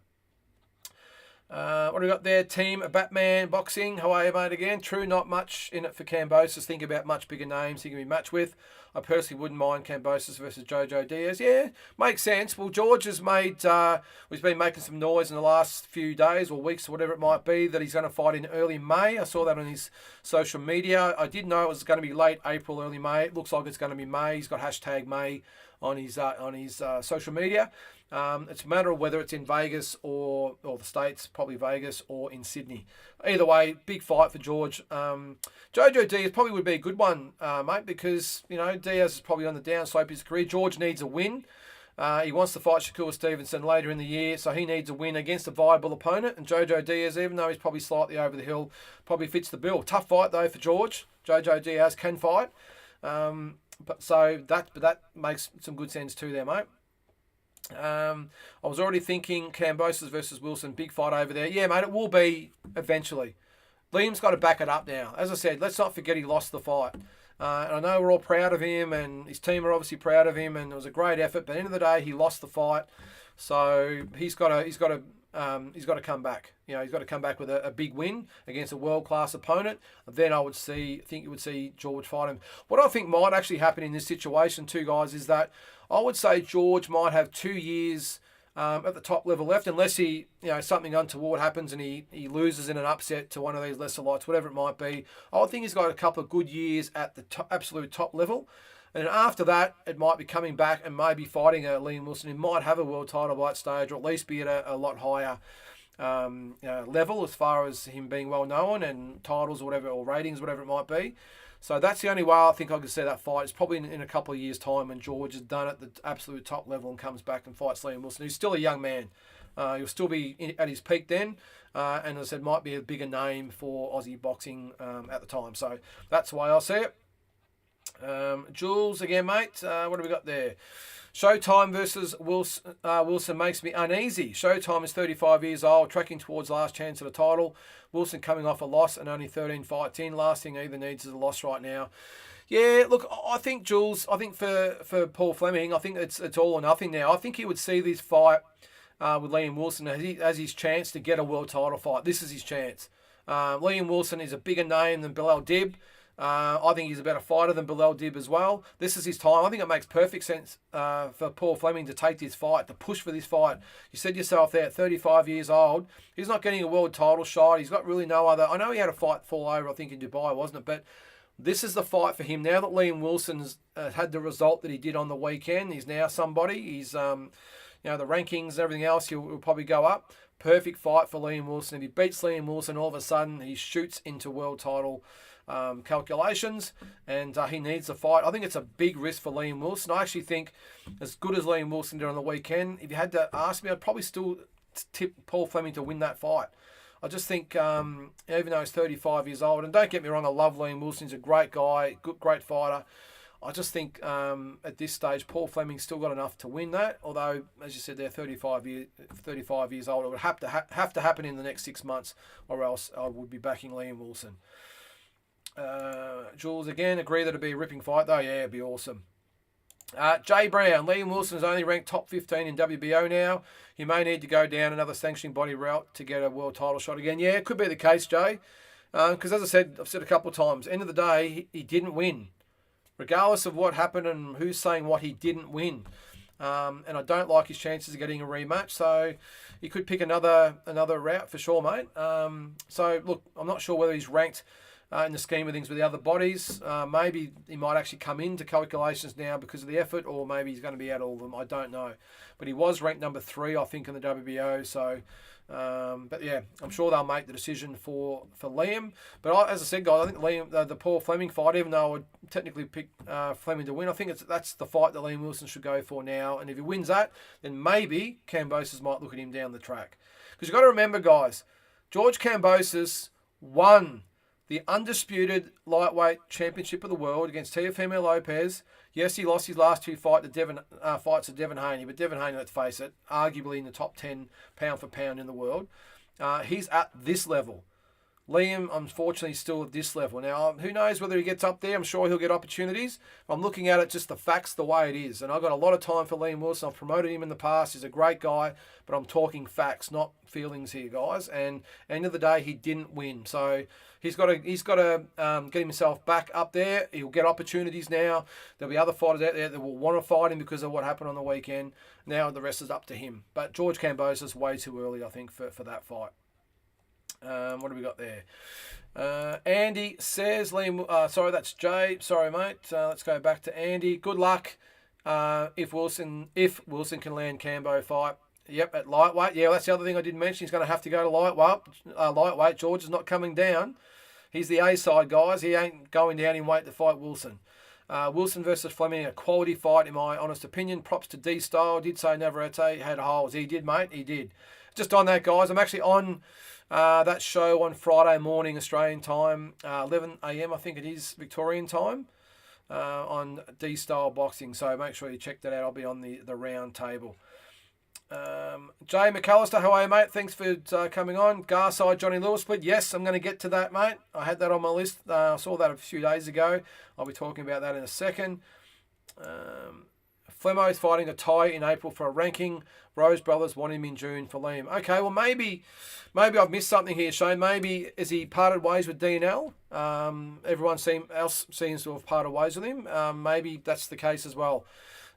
What do we got there? Team Batman Boxing. How are you, mate? Again, true, not much in it for Kambosos. Think about much bigger names he can be matched with. I personally wouldn't mind Kambosos versus Jojo Diaz. Yeah, makes sense. Well, George has he's been making some noise in the last few days or weeks or whatever it might be that he's going to fight in early May. I saw that on his social media. I did know it was going to be late April, early May. It looks like it's going to be May. He's got hashtag May on his social media. It's a matter of whether it's in Vegas or the States, probably Vegas, or in Sydney. Either way, big fight for George. Jojo Diaz probably would be a good one, mate, because, Diaz is probably on the downslope of his career. George needs a win. He wants to fight Shakur Stevenson later in the year, so he needs a win against a viable opponent. And Jojo Diaz, even though he's probably slightly over the hill, probably fits the bill. Tough fight, though, for George. Jojo Diaz can fight. But that makes some good sense too there, mate. I was already thinking Kambosos versus Wilson, big fight over there. Yeah, mate, it will be eventually. Liam's got to back it up now. As I said, let's not forget he lost the fight. And I know we're all proud of him, and his team are obviously proud of him, and it was a great effort. But at the end of the day, he lost the fight, so he's got to come back. He's got to come back with a big win against a world-class opponent. Then I think you would see George fight him. What I think might actually happen in this situation too, guys, is that I would say George might have 2 years at the top level left, unless something untoward happens and he loses in an upset to one of these lesser lights, whatever it might be. I would think he's got a couple of good years at the absolute top level. And after that, it might be coming back and maybe fighting a Liam Wilson who might have a world title by that stage, or at least be at a lot higher level as far as him being well known and titles or whatever, or ratings, whatever it might be. So that's the only way I think I could see that fight. It's probably in a couple of years' time when George is done at the absolute top level and comes back and fights Liam Wilson, who's still a young man. He'll still be at his peak then, and as I said, might be a bigger name for Aussie boxing at the time. So that's the way I see it. Jules again, mate. What do we got there? Showtime versus Wilson makes me uneasy. Showtime is 35 years old, tracking towards last chance at a title. Wilson coming off a loss and only 13 fights in. Last thing he either needs is a loss right now. Yeah, look, I think, Jules, for Paul Fleming, I think it's all or nothing now. I think he would see this fight with Liam Wilson as his chance to get a world title fight. This is his chance. Liam Wilson is a bigger name than Bilal Dib. I think he's a better fighter than Bilal Dib as well. This is his time. I think it makes perfect sense for Paul Fleming to take this fight, to push for this fight. You said yourself there, at 35 years old, he's not getting a world title shot. He's got really no other. I know he had a fight fall over, I think, in Dubai, wasn't it? But this is the fight for him. Now that Liam Wilson's had the result that he did on the weekend, he's now somebody. He's, the rankings and everything else, he'll probably go up. Perfect fight for Liam Wilson. If he beats Liam Wilson, all of a sudden he shoots into world title calculations, and he needs the fight. I think it's a big risk for Liam Wilson. I actually think, as good as Liam Wilson did on the weekend, if you had to ask me, I'd probably still tip Paul Fleming to win that fight. I just think, even though he's 35 years old, and don't get me wrong, I love Liam Wilson. He's a great guy, great fighter. I just think at this stage, Paul Fleming's still got enough to win that. Although, as you said, they're 35 years old. It would have to happen in the next 6 months, or else I would be backing Liam Wilson. Jules again, agree that it'd be a ripping fight though. Yeah, it'd be awesome. Jay Brown, Liam Wilson is only ranked top 15 in WBO now. He may need to go down another sanctioning body route to get a world title shot again. Yeah, it could be the case, Jay. Because as I've said a couple of times, end of the day, he didn't win. Regardless of what happened and who's saying what, he didn't win. And I don't like his chances of getting a rematch. So he could pick another route for sure, mate. So, look, I'm not sure whether he's ranked in the scheme of things with the other bodies. Maybe he might actually come into calculations now because of the effort, or maybe he's going to be out all of them. I don't know. But he was ranked number 3, I think, in the WBO. So, but yeah, I'm sure they'll make the decision for Liam. But as I said, guys, I think Liam, the Paul Fleming fight, even though I would technically pick Fleming to win, I think that's the fight that Liam Wilson should go for now. And if he wins that, then maybe Kambosos might look at him down the track. Because you've got to remember, guys, George Kambosos won the undisputed lightweight championship of the world against Teofimo Lopez. Yes, he lost his last 2 fights to Devin Haney, but Devin Haney, let's face it, arguably in the top 10 pound for pound in the world. He's at this level. Liam, unfortunately, is still at this level. Now, who knows whether he gets up there? I'm sure he'll get opportunities. I'm looking at it just the facts the way it is. And I've got a lot of time for Liam Wilson. I've promoted him in the past. He's a great guy, but I'm talking facts, not feelings here, guys. And at the end of the day, he didn't win. So he's got to get himself back up there. He'll get opportunities now. There'll be other fighters out there that will want to fight him because of what happened on the weekend. Now the rest is up to him. But George Kambosos is way too early, I think, for that fight. What do we got there? Andy says, Liam, sorry, that's Jay. Sorry, mate. Let's go back to Andy. Good luck if Wilson can land Cambo fight. Yep, at lightweight. Yeah, well, that's the other thing I didn't mention. He's going to have to go to lightweight. George is not coming down. He's the A-side, guys. He ain't going down in weight to fight Wilson. Wilson versus Fleming, a quality fight, in my honest opinion. Props to D-Style. Did say Navarrete had holes. He did, mate. He did. Just on that, guys, I'm actually on that show on Friday morning, Australian time, 11 a.m. I think it is, Victorian time, on D-Style Boxing. So make sure you check that out. I'll be on the round table. Jay McAllister, how are you, mate? Thanks for coming on. Garside, Johnny Lewis split. Yes, I'm going to get to that, mate. I had that on my list. I saw that a few days ago. I'll be talking about that in a second. Flemo's fighting a tie in April for a ranking. Rose Brothers want him in June for Liam. Okay, well, maybe I've missed something here, Shane. Maybe has he parted ways with DNL? Everyone else seems to have parted ways with him. Maybe that's the case as well.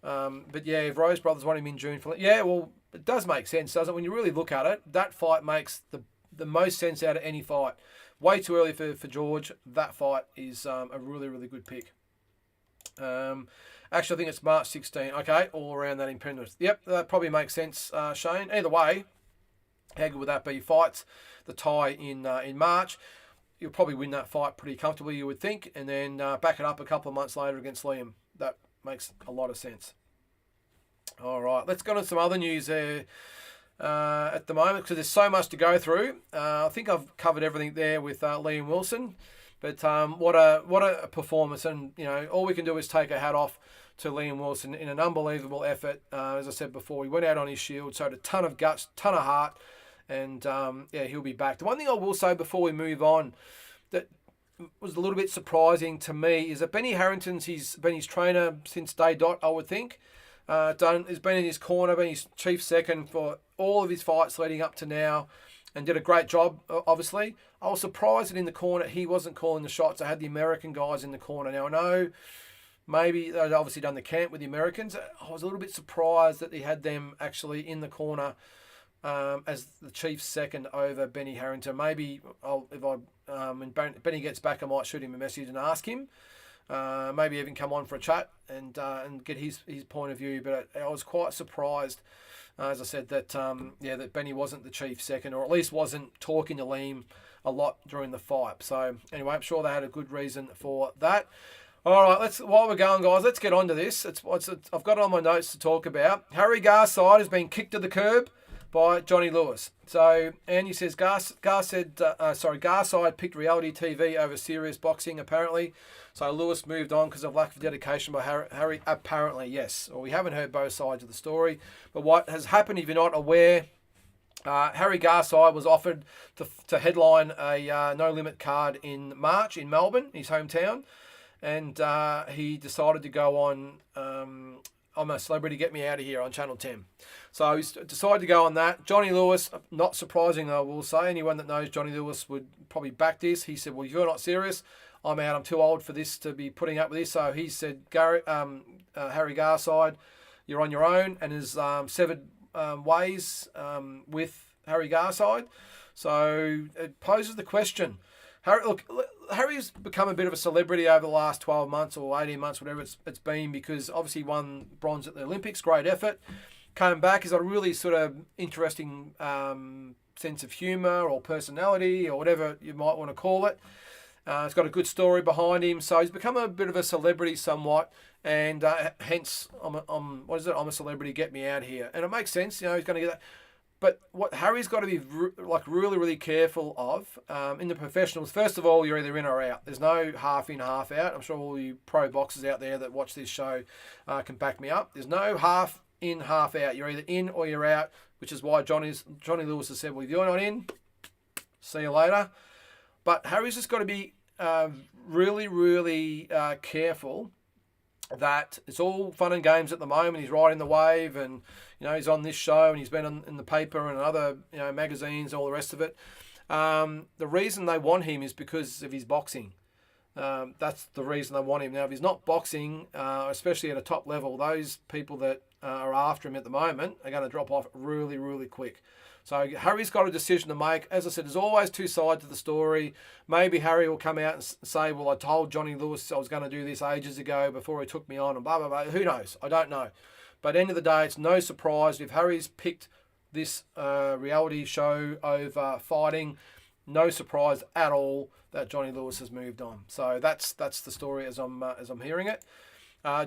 But yeah, if Rose Brothers want him in June for... Yeah, well, it does make sense, doesn't it? When you really look at it, that fight makes the most sense out of any fight. Way too early for George. That fight is a really, really good pick. Actually, I think it's March 16. Okay, all around that Independence. Yep, that probably makes sense, Shane. Either way, how good would that be? Fights the tie in March. You'll probably win that fight pretty comfortably, you would think, and then back it up a couple of months later against Liam. That makes a lot of sense. All right, let's go on to some other news there at the moment, because there's so much to go through. I think I've covered everything there with Liam Wilson. But what a performance, and all we can do is take a hat off to Liam Wilson in an unbelievable effort. As I said before, he went out on his shield, showed a ton of guts, ton of heart, and he'll be back. The one thing I will say before we move on that was a little bit surprising to me is that Benny Harrington's been his trainer since day dot, I would think. Has been in his corner, been his chief second for all of his fights leading up to now, and did a great job, obviously. I was surprised that in the corner he wasn't calling the shots. I had the American guys in the corner. Now, I know maybe they'd obviously done the camp with the Americans. I was a little bit surprised that he had them actually in the corner as the chief second over Benny Harrington. Maybe when Benny gets back, I might shoot him a message and ask him. Maybe even come on for a chat and get his point of view. But I was quite surprised As I said, that that Benny wasn't the chief second, or at least wasn't talking to Liam a lot during the fight. So anyway, I'm sure they had a good reason for that. All right, while we're going, guys, let's get on to this. I've got it on my notes to talk about. Harry Garside has been kicked to the curb by Johnny Lewis. So Andy says Garside picked reality TV over serious boxing, apparently. So Lewis moved on because of lack of dedication by Harry, apparently, yes. Well, we haven't heard both sides of the story. But what has happened, if you're not aware, Harry Garside was offered to headline a no-limit card in March in Melbourne, his hometown. And he decided to go on I'm a Celebrity, Get Me Out of Here on Channel 10. So he decided to go on that. Johnny Lewis, not surprising, I will say. Anyone that knows Johnny Lewis would probably back this. He said, well, if you're not serious, I'm out. I'm too old for this to be putting up with this. So he said, Harry Garside, you're on your own, and has severed ways with Harry Garside. So it poses the question. Harry's become a bit of a celebrity over the last 12 months or 18 months, whatever it's been, because obviously he won bronze at the Olympics, great effort. Came back, he's got a really sort of interesting sense of humour or personality or whatever you might want to call it. He's got a good story behind him, so he's become a bit of a celebrity somewhat, and hence, I'm a celebrity, get me out here. And it makes sense, he's going to get that. But what Harry's got to be really, really careful of in the professionals, first of all, you're either in or out. There's no half in, half out. I'm sure all you pro boxers out there that watch this show can back me up. There's no half in, half out. You're either in or you're out, which is why Johnny Lewis has said, well, if you're not in, see you later. But Harry's just got to be really, really careful that it's all fun and games at the moment. He's riding the wave, and he's on this show, and he's been in the paper and other magazines, all the rest of it. The reason they want him is because of his boxing. That's the reason they want him. Now, if he's not boxing, especially at a top level, those people that are after him at the moment are going to drop off really, really quick. So Harry's got a decision to make. As I said, there's always two sides to the story. Maybe Harry will come out and say, well, I told Johnny Lewis I was going to do this ages ago before he took me on, and blah, blah, blah. Who knows? I don't know. But at the end of the day, it's no surprise if Harry's picked this reality show over fighting. No surprise at all that Johnny Lewis has moved on. So that's the story as I'm hearing it.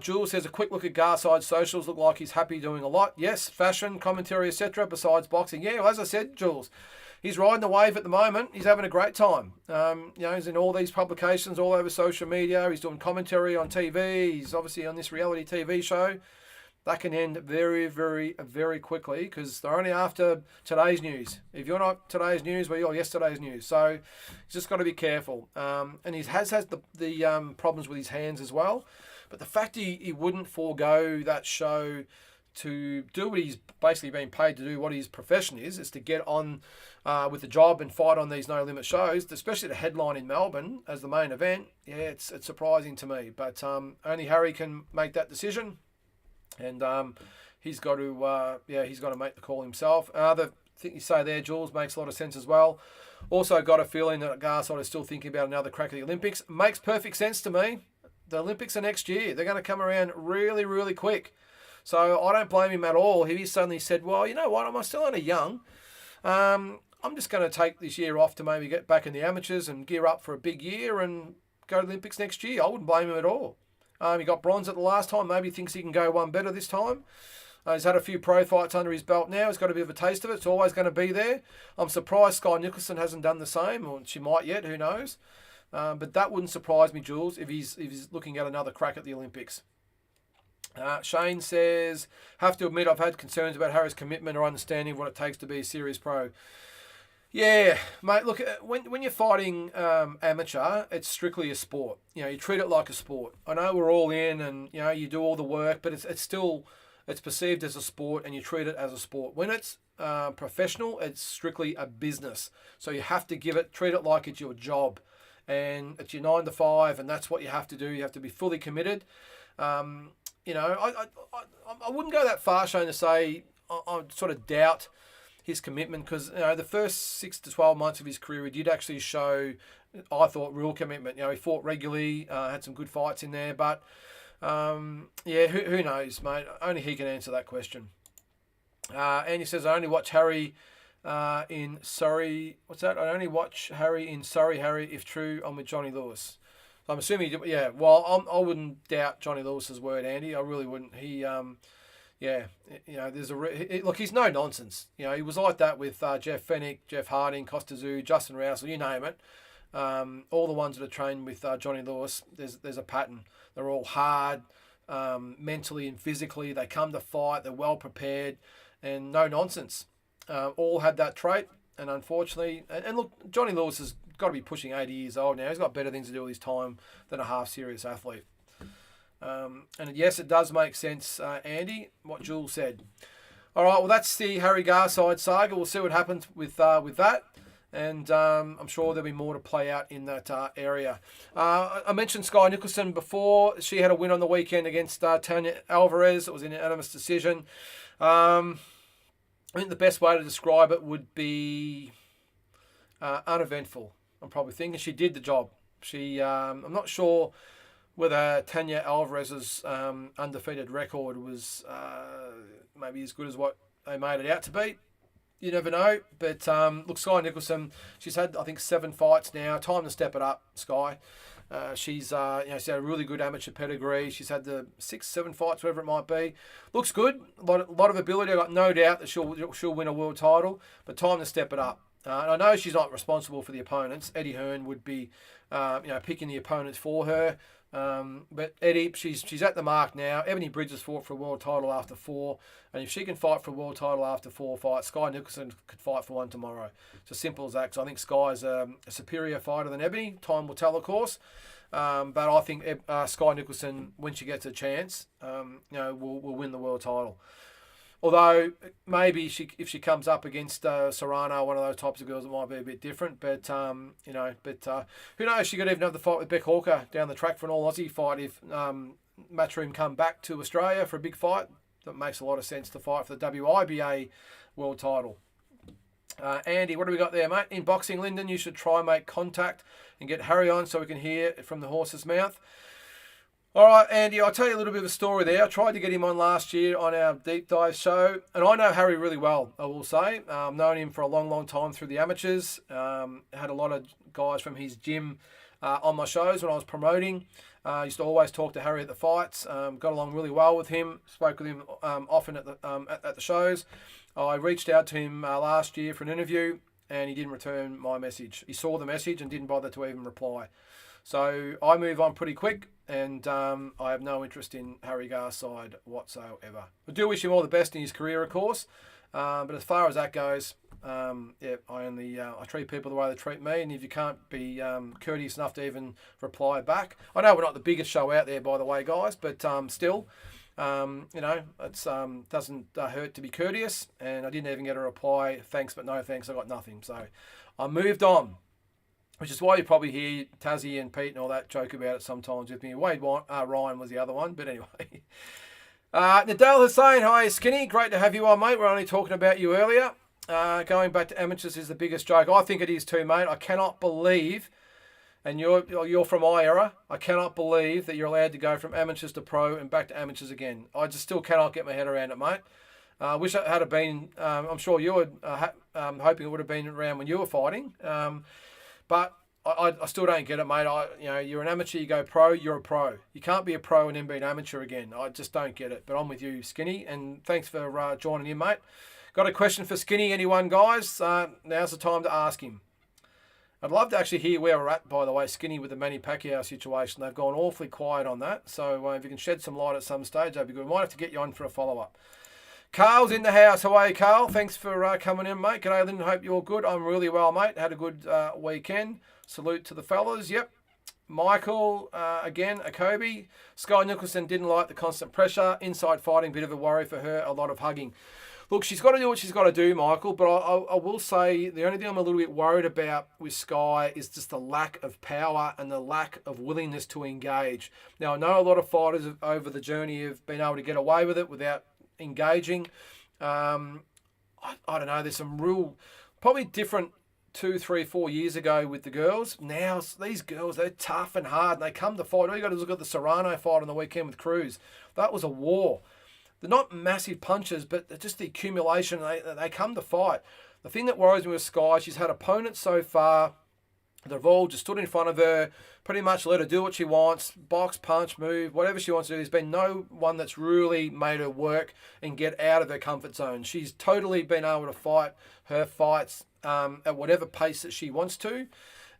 Jules says, a quick look at Garside's socials. Look like he's happy doing a lot. Yes, fashion, commentary, etc. besides boxing. Yeah, well, as I said, Jules, he's riding the wave at the moment. He's having a great time. He's in all these publications all over social media. He's doing commentary on TV. He's obviously on this reality TV show. That can end very, very, very quickly because they're only after today's news. If you're not today's news, well, you're yesterday's news. So he's just got to be careful. And he has the problems with his hands as well. But the fact he wouldn't forego that show to do what he's basically been paid to do, what his profession is to get on with the job and fight on these no-limit shows, especially the headline in Melbourne as the main event. Yeah, it's surprising to me. But only Harry can make that decision. And he's got to make the call himself. The thing you say there, Jules, makes a lot of sense as well. Also got a feeling that Garside is still thinking about another crack at the Olympics. Makes perfect sense to me. The Olympics are next year. They're going to come around really, really quick. So I don't blame him at all. If he suddenly said, well, you know what, I'm still only young. I'm just going to take this year off to maybe get back in the amateurs and gear up for a big year and go to the Olympics next year. I wouldn't blame him at all. He got bronze at the last time. Maybe he thinks he can go one better this time. He's had a few pro fights under his belt now. He's got a bit of a taste of it. It's always going to be there. I'm surprised Skye Nicholson hasn't done the same, or she might yet. Who knows? But that wouldn't surprise me, Jules, if he's looking at another crack at the Olympics. Shane says, have to admit I've had concerns about Harry's commitment or understanding of what it takes to be a serious pro. Yeah, mate, look, when you're fighting amateur, it's strictly a sport. You treat it like a sport. I know we're all in and, you do all the work, but it's still perceived as a sport and you treat it as a sport. When it's professional, it's strictly a business. So you have to treat it like it's your job. And it's your 9 to 5, and that's what you have to do. You have to be fully committed. I wouldn't go that far, Shane, to say I sort of doubt his commitment because the first 6 to 12 months of his career, he did actually show, I thought, real commitment. He fought regularly, had some good fights in there, but who knows, mate? Only he can answer that question. Andy says, I only watch Harry in Surrey. What's that? I only watch Harry in Surrey, Harry. If true, I'm with Johnny Lewis. So I'm assuming, yeah, well, I wouldn't doubt Johnny Lewis's word, Andy. I really wouldn't. He, yeah, there's look, he's no nonsense. He was like that with Jeff Fennick, Jeff Harding, Costa Tszyu, Justin Rousel, you name it. All the ones that are trained with Johnny Lewis, there's a pattern. They're all hard, mentally and physically. They come to fight. They're well prepared, and no nonsense. All had that trait, and unfortunately, and look, Johnny Lewis has got to be pushing 80 years old now. He's got better things to do with his time than a half-serious athlete. And yes, it does make sense, Andy, what Jules said. All right, well, that's the Harry Garside saga. We'll see what happens with that. And I'm sure there'll be more to play out in that area. I mentioned Skye Nicholson before. She had a win on the weekend against Tanya Alvarez. It was an unanimous decision. I think the best way to describe it would be uneventful. I'm probably thinking she did the job. I'm not sure whether Tanya Alvarez's undefeated record was maybe as good as what they made it out to be. You never know. But look, Skye Nicholson, she's had, I think, 7 fights now. Time to step it up, Skye. She's had a really good amateur pedigree. She's had the 6, 7 fights, whatever it might be. Looks good. A lot of ability. I've got no doubt that she'll win a world title. But time to step it up. And I know she's not responsible for the opponents. Eddie Hearn would be, picking the opponents for her. But Eddie, she's at the mark now. Ebony Bridges fought for a world title after 4, and if she can fight for a world title after 4 fights, Skye Nicholson could fight for one tomorrow. It's as simple as that. So I think Skye's a superior fighter than Ebony. Time will tell, of course. But I think Skye Nicholson, when she gets a chance, will win the world title. Although maybe if she comes up against Serrano, one of those types of girls, it might be a bit different. But who knows? She could even have the fight with Beck Hawker down the track for an all Aussie fight if Matchroom come back to Australia for a big fight. That makes a lot of sense to fight for the WIBA world title. Andy, what do we got there, mate? In boxing, Lyndon, you should try and make contact and get Harry on so we can hear it from the horse's mouth. All right, Andy, I'll tell you a little bit of a story there. I tried to get him on last year on our deep dive show, and I know Harry really well, I will say. I've known him for a long, long time through the amateurs. Had a lot of guys from his gym on my shows when I was promoting. Used to always talk to Harry at the fights. Got along really well with him. Spoke with him often at the shows. I reached out to him last year for an interview, and he didn't return my message. He saw the message and didn't bother to even reply. So I move on pretty quick, and I have no interest in Harry Garside whatsoever. I do wish him all the best in his career, of course. But as far as that goes, I treat people the way they treat me, and if you can't be courteous enough to even reply back, I know we're not the biggest show out there, by the way, guys, but still, it doesn't hurt to be courteous, and I didn't even get a reply. Thanks, but no thanks. I got nothing, so I moved on. Which is why you probably hear Tazzy and Pete and all that joke about it sometimes with me. Ryan was the other one, but anyway. Nadal Hussain, hi Skinny, great to have you on, mate. We're only talking about you earlier. Going back to amateurs is the biggest joke. I think it is too, mate. I cannot believe, and you're from my era, I cannot believe that you're allowed to go from amateurs to pro and back to amateurs again. I just still cannot get my head around it, mate. I wish it had been, I'm sure you were hoping it would have been around when you were fighting. But I still don't get it, mate. You're an amateur, you go pro, you're a pro. You can't be a pro and then be an amateur again. I just don't get it. But I'm with you, Skinny, and thanks for joining in, mate. Got a question for Skinny, anyone, guys? Now's the time to ask him. I'd love to actually hear where we're at, by the way, Skinny, with the Manny Pacquiao situation. They've gone awfully quiet on that. So if you can shed some light at some stage, that'd be good. We might have to get you on for a follow-up. Carl's in the house. How are you, Carl? Thanks for coming in, mate. G'day, Lyndon. Hope you're good. I'm really well, mate. Had a good weekend. Salute to the fellas. Yep. Michael, again, Akobe. Skye Nicholson didn't like the constant pressure. Inside fighting, bit of a worry for her. A lot of hugging. Look, she's got to do what she's got to do, Michael, but I will say the only thing I'm a little bit worried about with Skye is just the lack of power and the lack of willingness to engage. Now, I know a lot of fighters over the journey have been able to get away with it without engaging. I don't know, there's some real, probably different 2, 3, 4 years ago with the girls. Now, these girls, they're tough and hard, and they come to fight. All you got to look at the Serrano fight on the weekend with Cruz. That was a war. they're not massive punches, but they're just the accumulation. They come to fight. The thing that worries me with Skye, she's had opponents so far. They've all just stood in front of her, pretty much let her do what she wants, box, punch, move, whatever she wants to do. There's been no one that's really made her work and get out of her comfort zone. She's totally been able to fight her fights at whatever pace that she wants to.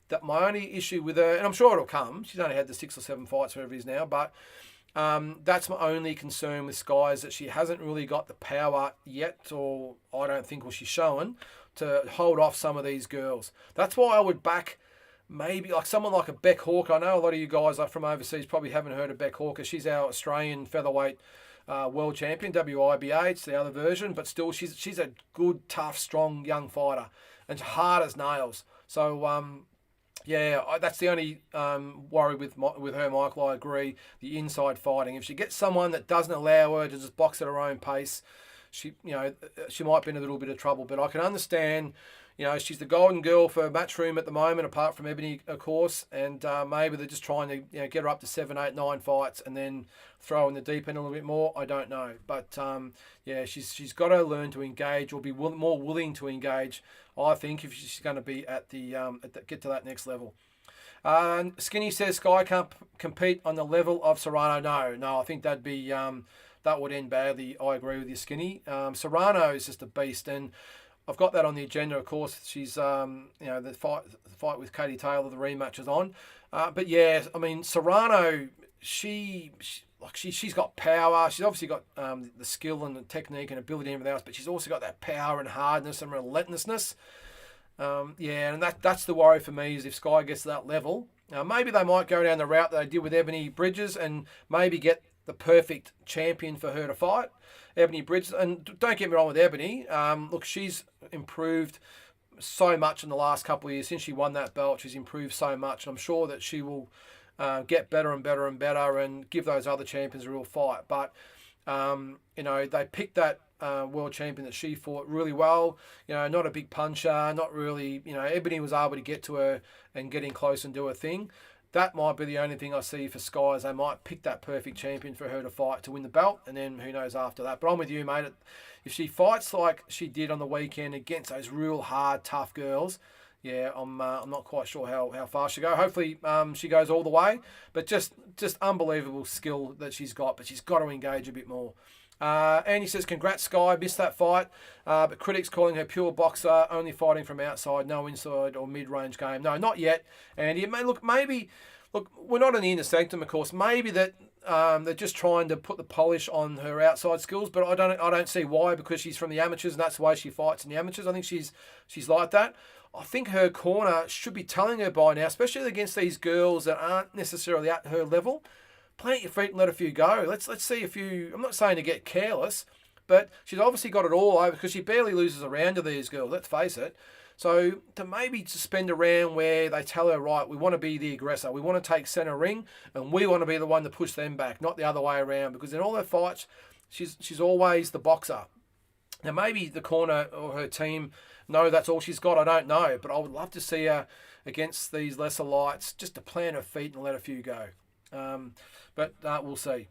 That my only issue with her, and I'm sure it'll come, she's only had the 6 or 7 fights, whatever it is now, but that's my only concern with Skye, is that she hasn't really got the power yet, or I don't think what she's showing, to hold off some of these girls. That's why I would back maybe like someone like a Beck Hawker. I know a lot of you guys are from overseas probably haven't heard of Beck Hawker. She's our Australian featherweight world champion, WIBA. It's the other version, but still she's a good, tough, strong young fighter and hard as nails. So that's the only worry with her, Michael. I agree. The inside fighting. If she gets someone that doesn't allow her to just box at her own pace, she might be in a little bit of trouble. But I can understand. She's the golden girl for Matchroom at the moment, apart from Ebony, of course, and maybe they're just trying to get her up to 7, 8, 9 fights and then throw in the deep end a little bit more. I don't know, but she's got to learn to engage or be more willing to engage. I think if she's going to be at get to that next level. Skinny says Skye can't compete on the level of Serrano. No, I think that'd be that would end badly. I agree with you, Skinny. Serrano is just a beast, and I've got that on the agenda, of course. She's, the fight with Katie Taylor, the rematch is on. But yeah, I mean, Serrano, she's got power. She's obviously got the skill and the technique and ability and everything else, but she's also got that power and hardness and relentlessness. And that's the worry for me, is if Skye gets to that level. Maybe they might go down the route that they did with Ebony Bridges and maybe get the perfect champion for her to fight. Ebony Bridges, and don't get me wrong with Ebony. Look, she's improved so much in the last couple of years since she won that belt. She's improved so much, and I'm sure that she will get better and better and better and give those other champions a real fight. But they picked that world champion that she fought really well. Not a big puncher, not really. Ebony was able to get to her and get in close and do her thing. That might be the only thing I see for Skye, is they might pick that perfect champion for her to fight to win the belt, and then who knows after that. But I'm with you, mate. If she fights like she did on the weekend against those real hard, tough girls, I'm not quite sure how far she go. Hopefully she goes all the way, but just unbelievable skill that she's got, but she's got to engage a bit more. Andy says, congrats, Skye. Missed that fight. But critics calling her pure boxer, only fighting from outside, no inside or mid-range game. No, not yet, Andy. Maybe, we're not in the inner sanctum, of course. Maybe that they're just trying to put the polish on her outside skills, but I don't see why, because she's from the amateurs and that's the way she fights in the amateurs. I think she's like that. I think her corner should be telling her by now, especially against these girls that aren't necessarily at her level. Plant your feet and let a few go. Let's see a few. I'm not saying to get careless, but she's obviously got it all over, because she barely loses a round to these girls, let's face it. So to maybe spend a round where they tell her, right, we want to be the aggressor. We want to take centre ring and we want to be the one to push them back, not the other way around, because in all her fights, she's always the boxer. Now maybe the corner or her team know that's all she's got. I don't know, but I would love to see her against these lesser lights, just to plant her feet and let a few go. But we'll see.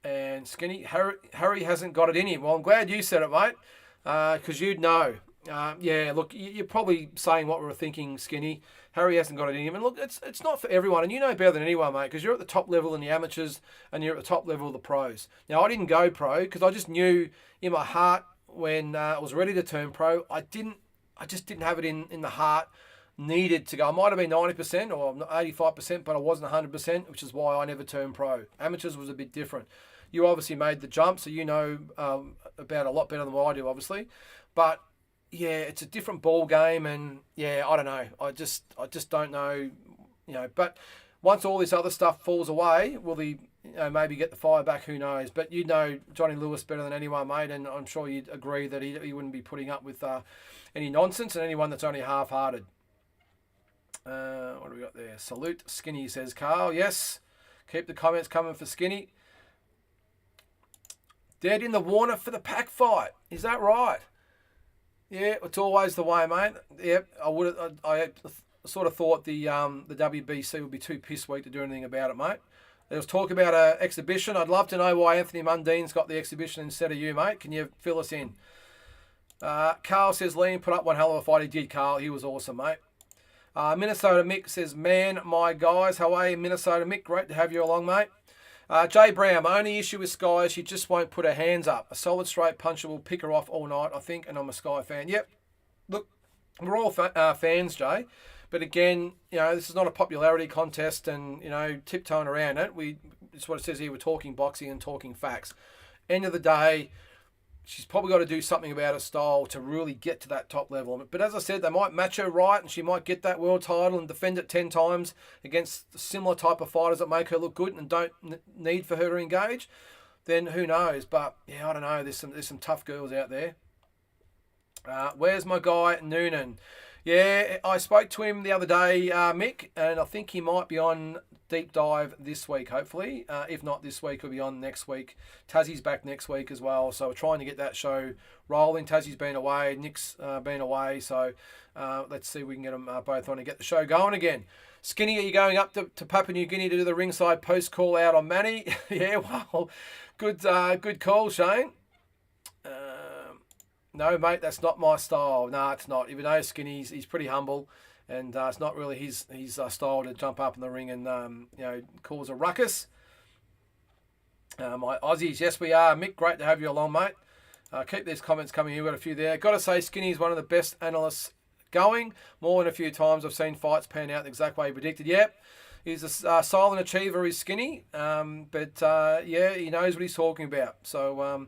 And Skinny, Harry hasn't got it in him. Well, I'm glad you said it, mate, because you'd know. Look, you're probably saying what we're thinking, Skinny. Harry hasn't got it in him. And look, it's not for everyone, and you know better than anyone, mate, because you're at the top level in the amateurs and you're at the top level of the pros. Now, I didn't go pro because I just knew in my heart when I was ready to turn pro, I just didn't have it in the heart needed to go. I might have been 90% or 85%, but I wasn't 100%, which is why I never turned pro. Amateurs was a bit different. You obviously made the jump, so you know about a lot better than what I do, obviously. But yeah, it's a different ball game, and yeah, I don't know. I just don't know, But once all this other stuff falls away, will he maybe get the fire back? Who knows? But you know Johnny Lewis better than anyone, mate, and I'm sure you'd agree that he wouldn't be putting up with any nonsense and anyone that's only half-hearted. What do we got there? Salute Skinny, says Carl. Yes, keep the comments coming for Skinny. Dead in the water for the pack fight. Is that right? Yeah, it's always the way, mate. Yep, I sort of thought the WBC would be too piss weak to do anything about it, mate. There was talk about an exhibition. I'd love to know why Anthony Mundine's got the exhibition instead of you, mate. Can you fill us in? Carl says, Liam put up one hell of a fight. He did, Carl. He was awesome, mate. Minnesota Mick says, man, my guys, how are you, Minnesota Mick? Great to have you along, mate. Jay Brown, my only issue with Skye is she just won't put her hands up. A solid straight puncher will pick her off all night, I think, and I'm a Skye fan. Yep. Look, we're all fans, Jay. But again, this is not a popularity contest and, tiptoeing around it. It's what it says here. We're talking boxing and talking facts. End of the day, she's probably got to do something about her style to really get to that top level. But as I said, they might match her right and she might get that world title and defend it 10 times against similar type of fighters that make her look good and don't need for her to engage. Then who knows? But, I don't know. There's some tough girls out there. Where's my guy, Noonan? Yeah, I spoke to him the other day, Mick, and I think he might be on Deep Dive this week, hopefully. If not this week, he'll be on next week. Tassie's back next week as well, so we're trying to get that show rolling. Tassie's been away, Nick's been away, so let's see if we can get them both on and get the show going again. Skinny, are you going up to Papua New Guinea to do the ringside post call out on Manny? Yeah, well, good call, Shane. No, mate, that's not my style. No, it's not. Even though Skinny, he's pretty humble, and it's not really his style to jump up in the ring and cause a ruckus. My Aussies, yes we are. Mick, great to have you along, mate. Keep these comments coming. You've got a few there. Got to say, Skinny is one of the best analysts going. More than a few times I've seen fights pan out the exact way he predicted. Yep, he's a silent achiever, is Skinny. But he knows what he's talking about. So.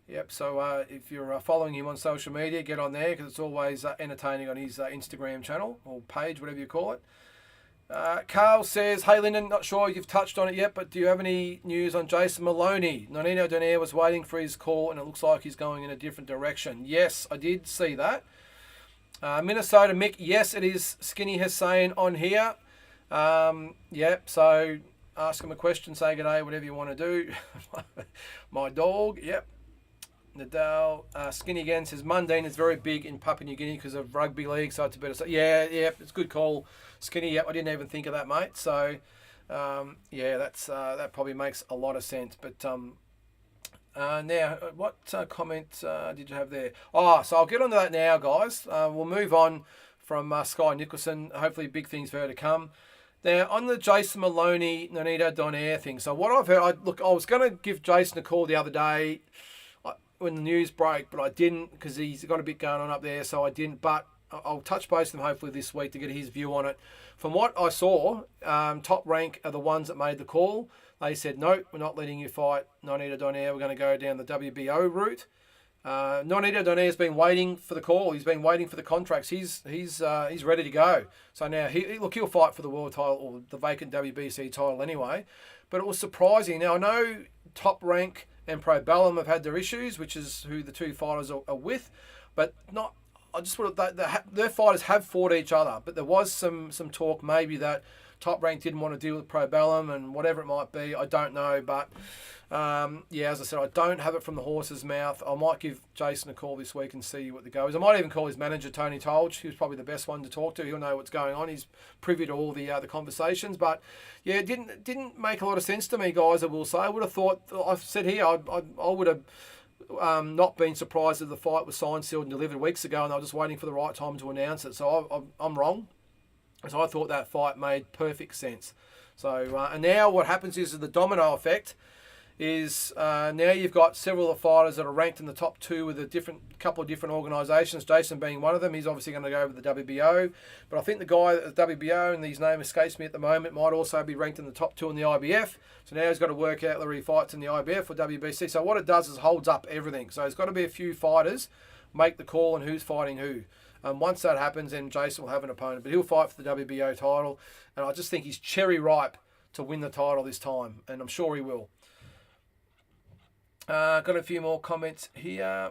Yep, so if you're following him on social media, get on there because it's always entertaining on his Instagram channel or page, whatever you call it. Carl says, hey Lyndon, not sure you've touched on it yet, but do you have any news on Jason Maloney? Nonino Donaire was waiting for his call and it looks like he's going in a different direction. Yes, I did see that. Minnesota Mick, yes, it is Skinny Hussein on here. Yep, so ask him a question, say good day, whatever you want to do. My dog, yep. Nadal, Skinny again says Mundine is very big in Papua New Guinea because of rugby league, so it's a better. Yeah, it's a good call, Skinny. Yep, I didn't even think of that, mate. So, that's that probably makes a lot of sense. But now, what comment did you have there? So I'll get onto that now, guys. We'll move on from Skye Nicholson. Hopefully, big things for her to come. Now, on the Jason Maloney, Nonito Donaire thing. So what I've heard, I was going to give Jason a call the other day when the news broke, but I didn't because he's got a bit going on up there, so I didn't. But I'll touch base with him hopefully this week to get his view on it. From what I saw, Top Rank are the ones that made the call. They said, no, we're not letting you fight Nonito Donaire. We're going to go down the WBO route. Nonito Donaire's been waiting for the call. He's been waiting for the contracts. He's ready to go. So now, he'll fight for the world title or the vacant WBC title anyway. But it was surprising. Now, I know Top Rank and Pro Bellum have had their issues, which is who the two fighters are with, but not. I just thought that their fighters have fought each other, but there was some talk maybe that Top Rank didn't want to deal with Pro Bellum and whatever it might be. I don't know, but as I said, I don't have it from the horse's mouth. I might give Jason a call this week and see what the go is. I might even call his manager, Tony Tolge. He's probably the best one to talk to. He'll know what's going on. He's privy to all the conversations. But yeah, it didn't make a lot of sense to me, guys. I will say. I would have thought. I've said here. I would have not been surprised if the fight was signed, sealed, and delivered weeks ago, and they were just waiting for the right time to announce it. So I'm wrong. So I thought that fight made perfect sense. So and now what happens is the domino effect. Is now you've got several of the fighters that are ranked in the top two with a couple of different organisations, Jason being one of them. He's obviously going to go over the WBO, but I think the guy at the WBO, and his name escapes me at the moment, might also be ranked in the top two in the IBF. So now he's got to work out whether he fights in the IBF or WBC. So what it does is holds up everything. So there's got to be a few fighters make the call on who's fighting who. Once that happens, then Jason will have an opponent, but he'll fight for the WBO title, and I just think he's cherry ripe to win the title this time, and I'm sure he will. Got a few more comments here.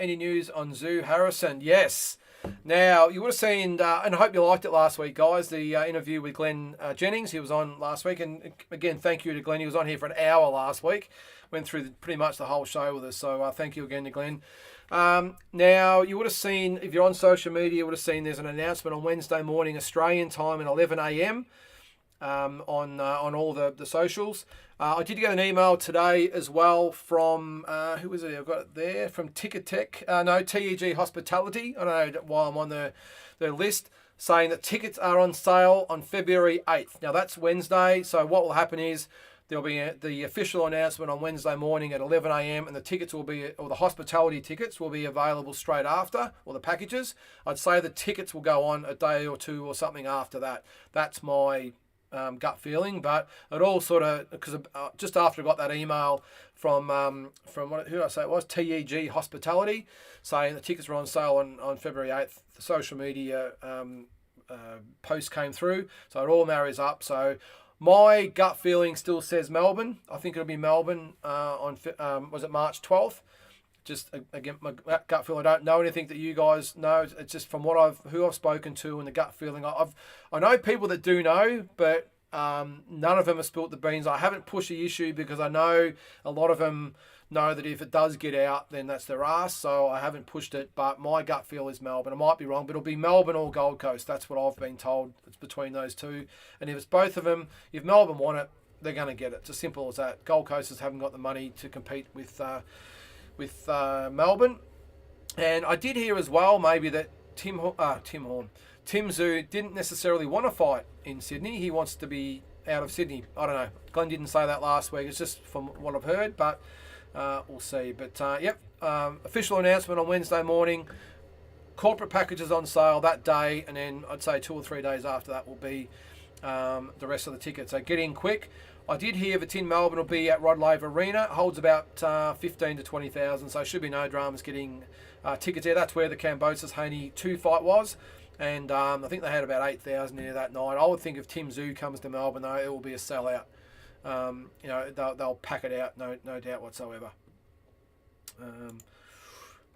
Any news on Tszyu Harrison? Yes. Now, you would have seen, and I hope you liked it last week, guys, the interview with Glenn Jennings. He was on last week. And again, thank you to Glenn. He was on here for an hour last week. Went through pretty much the whole show with us. So thank you again to Glenn. Now, you would have seen, if you're on social media, you would have seen there's an announcement on Wednesday morning, Australian time at 11 a.m. on all the socials. I did get an email today as well from who was it? I've got it there from Ticket Tech. TEG Hospitality. I don't know why I'm on the list, saying that tickets are on sale on February 8th. Now that's Wednesday. So what will happen is there'll be the official announcement on Wednesday morning at 11 a.m. and the tickets will be, or the hospitality tickets will be available straight after, or the packages. I'd say the tickets will go on a day or two or something after that. That's my gut feeling, but it all sort of, because just after I got that email from who did I say it was? TEG Hospitality, saying the tickets were on sale on February 8th. The social media post came through, so it all marries up. So my gut feeling still says Melbourne. I think it'll be Melbourne on was it March 12th? Just again, my gut feel. I don't know anything that you guys know. It's just from who I've spoken to and the gut feeling. I know people that do know, but none of them have spilt the beans. I haven't pushed the issue because I know a lot of them know that if it does get out, then that's their ass. So I haven't pushed it. But my gut feel is Melbourne. I might be wrong, but it'll be Melbourne or Gold Coast. That's what I've been told. It's between those two. And if it's both of them, if Melbourne want it, they're going to get it. It's as simple as that. Gold Coasters haven't got the money to compete with Melbourne. And I did hear as well maybe that Tim Tszyu didn't necessarily want to fight in Sydney. He wants to be out of Sydney. I don't know. Glenn didn't say that last week. It's just from what I've heard, but we'll see. But official announcement on Wednesday morning. Corporate packages on sale that day, and then I'd say 2 or 3 days after that will be the rest of the tickets. So get in quick. I did hear that in Melbourne will be at Rod Laver Arena. It holds about 15 to 20,000, so should be no dramas getting tickets there. That's where the Kambosos Haney 2 fight was, and I think they had about 8,000 there that night. I would think if Tim Tszyu comes to Melbourne, though, it will be a sellout. They'll pack it out, no doubt whatsoever.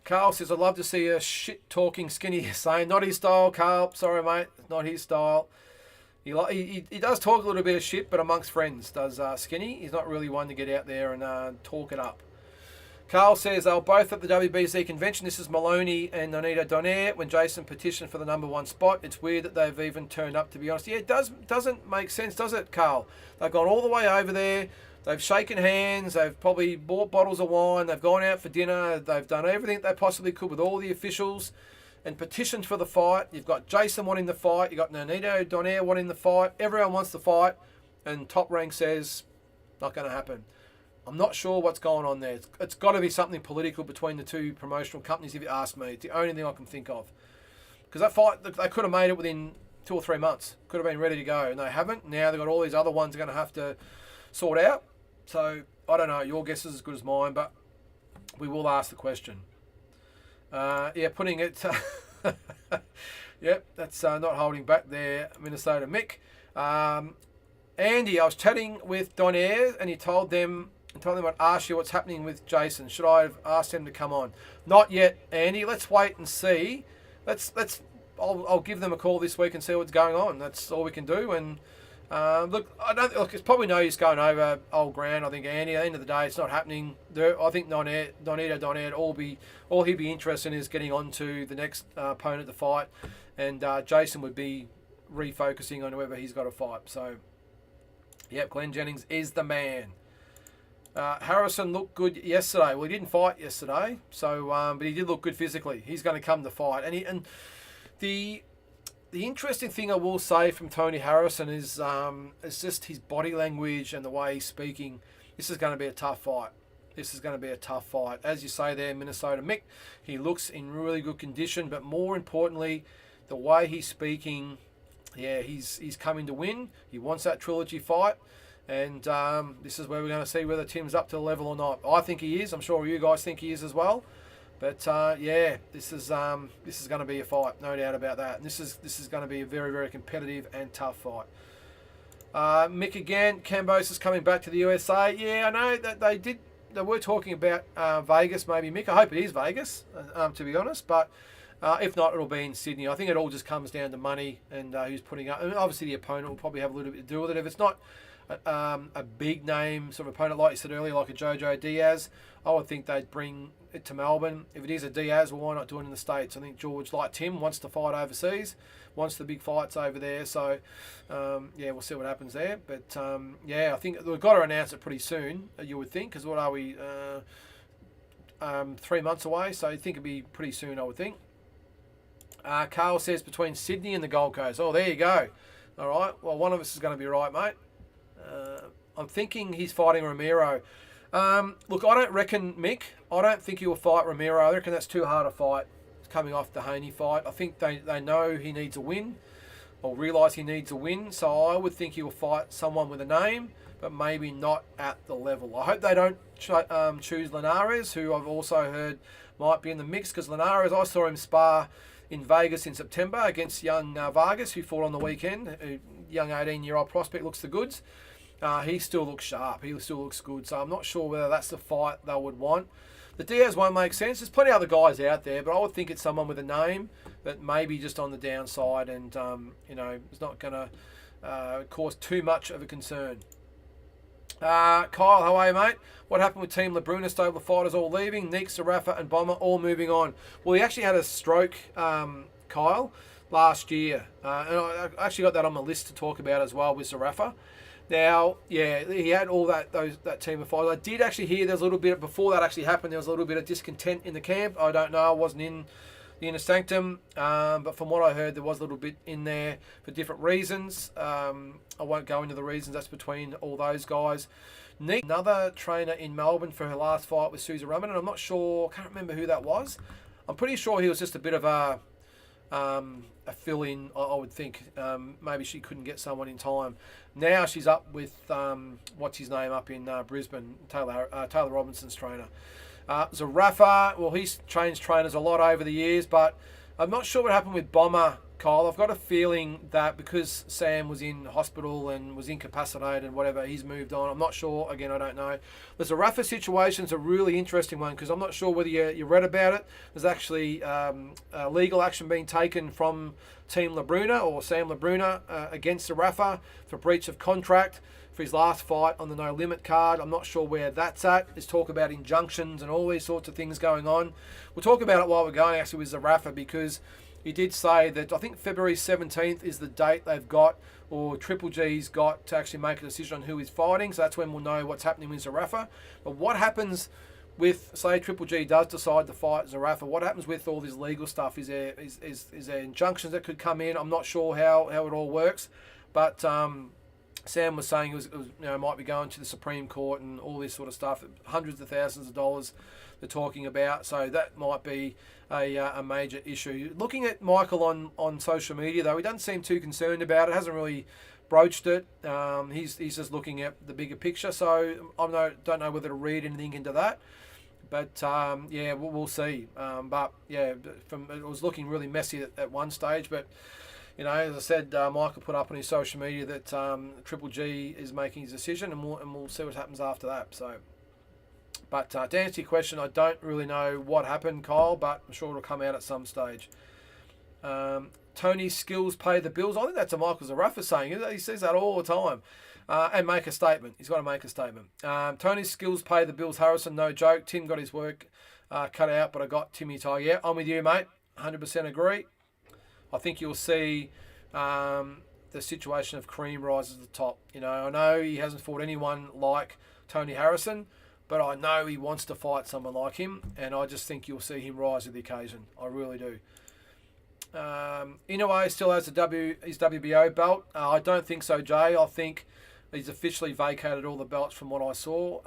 Carl says, I'd love to see a shit-talking Skinny saying, not his style, Carl. Sorry, mate, not his style. He does talk a little bit of shit, but amongst friends, does Skinny. He's not really one to get out there and talk it up. Carl says they're both at the WBC convention. This is Maloney and Nonito Donaire when Jason petitioned for the #1 spot. It's weird that they've even turned up, to be honest. Yeah, it doesn't make sense, does it, Carl? They've gone all the way over there. They've shaken hands. They've probably bought bottles of wine. They've gone out for dinner. They've done everything they possibly could with all the officials and petitioned for the fight. You've got Jason wanting the fight. You've got Nonito Donaire wanting the fight. Everyone wants the fight. And Top Rank says, not going to happen. I'm not sure what's going on there. It's got to be something political between the two promotional companies, if you ask me. It's the only thing I can think of. Because that fight, they could have made it within 2 or 3 months. Could have been ready to go, and they haven't. Now they've got all these other ones they're going to have to sort out. So, I don't know. Your guess is as good as mine, but we will ask the question. Putting it... that's not holding back there, Minnesota Mick. Andy, I was chatting with Donaire, and he told them I'd ask you what's happening with Jason. Should I have asked him to come on? Not yet, Andy. Let's wait and see. I'll give them a call this week and see what's going on. That's all we can do. And it's probably no use going over old ground. I think, Andy, at the end of the day, it's not happening. I think Nonito Donaire, all he'd be interested in is getting on to the next opponent to fight, and Jason would be refocusing on whoever he's got to fight. So, yep, Glenn Jennings is the man. Harrison looked good yesterday. Well, he didn't fight yesterday, so but he did look good physically. He's going to come to fight, and the interesting thing I will say from Tony Harrison is just his body language and the way he's speaking. This is going to be a tough fight. As you say there, Minnesota Mick, he looks in really good condition, but more importantly, the way he's speaking, he's coming to win. He wants that trilogy fight, and this is where we're going to see whether Tim's up to the level or not. I think he is. I'm sure you guys think he is as well. But this is going to be a fight, no doubt about that. And this is going to be a very, very competitive and tough fight. Mick again, Kambosos coming back to the USA. Yeah, I know that they were talking about Vegas, maybe, Mick. I hope it is Vegas, to be honest. But if not, it'll be in Sydney. I think it all just comes down to money and who's putting up. I mean, obviously, the opponent will probably have a little bit to do with it. If it's not a big name sort of opponent, like you said earlier, like a Jojo Diaz, I would think they'd bring it to Melbourne. If it is a Diaz, well, why not do it in the States? I think George, like Tim, wants to fight overseas, wants the big fights over there. So, yeah, we'll see what happens there. But, yeah, I think we've got to announce it pretty soon, you would think, because what are we, 3 months away? So I think it'd be pretty soon, I would think. Carl says between Sydney and the Gold Coast. Oh, there you go. All right. Well, one of us is going to be right, mate. I'm thinking he's fighting Ramiro. Look, I don't reckon, Mick, I don't think he'll fight Ramiro. I reckon that's too hard a fight coming off the Haney fight. I think they know he needs a win or realise he needs a win. So I would think he'll fight someone with a name, but maybe not at the level. I hope they don't choose Linares, who I've also heard might be in the mix, because Linares, I saw him spar in Vegas in September against young Vargas, who fought on the weekend. A young 18-year-old prospect, looks the goods. He still looks sharp. He still looks good. So I'm not sure whether that's the fight they would want. The Diaz won't make sense. There's plenty of other guys out there, but I would think it's someone with a name that maybe just on the downside and, you know, is not going to cause too much of a concern. Kyle, how are you, mate? What happened with Team Labruna stable fighters all leaving? Neek, Zarafa and Bomber all moving on. Well, he actually had a stroke, Kyle, last year. And I actually got that on my list to talk about as well with Zarafa. Now, yeah, he had all that team of fighters. I did actually hear there's a little bit, before that actually happened, there was a little bit of discontent in the camp. I don't know, I wasn't in the inner sanctum, but from what I heard, there was a little bit in there for different reasons. I won't go into the reasons, that's between all those guys. Nick, another trainer in Melbourne for her last fight with Susan Raman, and I'm not sure, can't remember who that was. I'm pretty sure he was just a bit of a fill-in, I would think. Maybe she couldn't get someone in time. Now she's up with, what's his name, up in Brisbane, Taylor Robinson's trainer. Zarafa, well, he's changed trainers a lot over the years, but I'm not sure what happened with Bomber, Kyle. I've got a feeling that because Sam was in hospital and was incapacitated and whatever, he's moved on. I'm not sure. Again, I don't know. The Zarafa situation's a really interesting one, because I'm not sure whether you read about it. There's actually legal action being taken from Team Labruna or Sam Labruna against Zarafa for breach of contract for his last fight on the No Limit card. I'm not sure where that's at. There's talk about injunctions and all these sorts of things going on. We'll talk about it while we're going actually with Zarafa, because he did say that I think February 17th is the date they've got, or Triple G's got, to actually make a decision on who he's fighting. So that's when we'll know what's happening with Zarafa. But what happens with, say, Triple G does decide to fight Zarafa, what happens with all this legal stuff? Is there injunctions that could come in? I'm not sure how it all works. But Sam was saying it was might be going to the Supreme Court and all this sort of stuff. Hundreds of thousands of dollars they're talking about. So that might be a major issue. Looking at Michael on social media, though, he doesn't seem too concerned about it. Hasn't really broached it. He's just looking at the bigger picture. So I don't know whether to read anything into that. But yeah, we'll see. But yeah, it was looking really messy at one stage. But you know, as I said, Michael put up on his social media that Triple G is making his decision, and we'll see what happens after that. So, but to answer your question, I don't really know what happened, Kyle, but I'm sure it'll come out at some stage. Tony's skills pay the bills. I think that's a Michael Zarafa saying. He says that all the time. And make a statement. He's got to make a statement. Tony's skills pay the bills. Harrison, no joke. Tim got his work cut out, but I got Timmy Ty. Yeah, I'm with you, mate. 100% agree. I think you'll see the situation of Cream rise to the top. You know, I know he hasn't fought anyone like Tony Harrison, but I know he wants to fight someone like him, and I just think you'll see him rise to the occasion. I really do. Inoue still has his WBO belt. I don't think so, Jay. I think he's officially vacated all the belts from what I saw.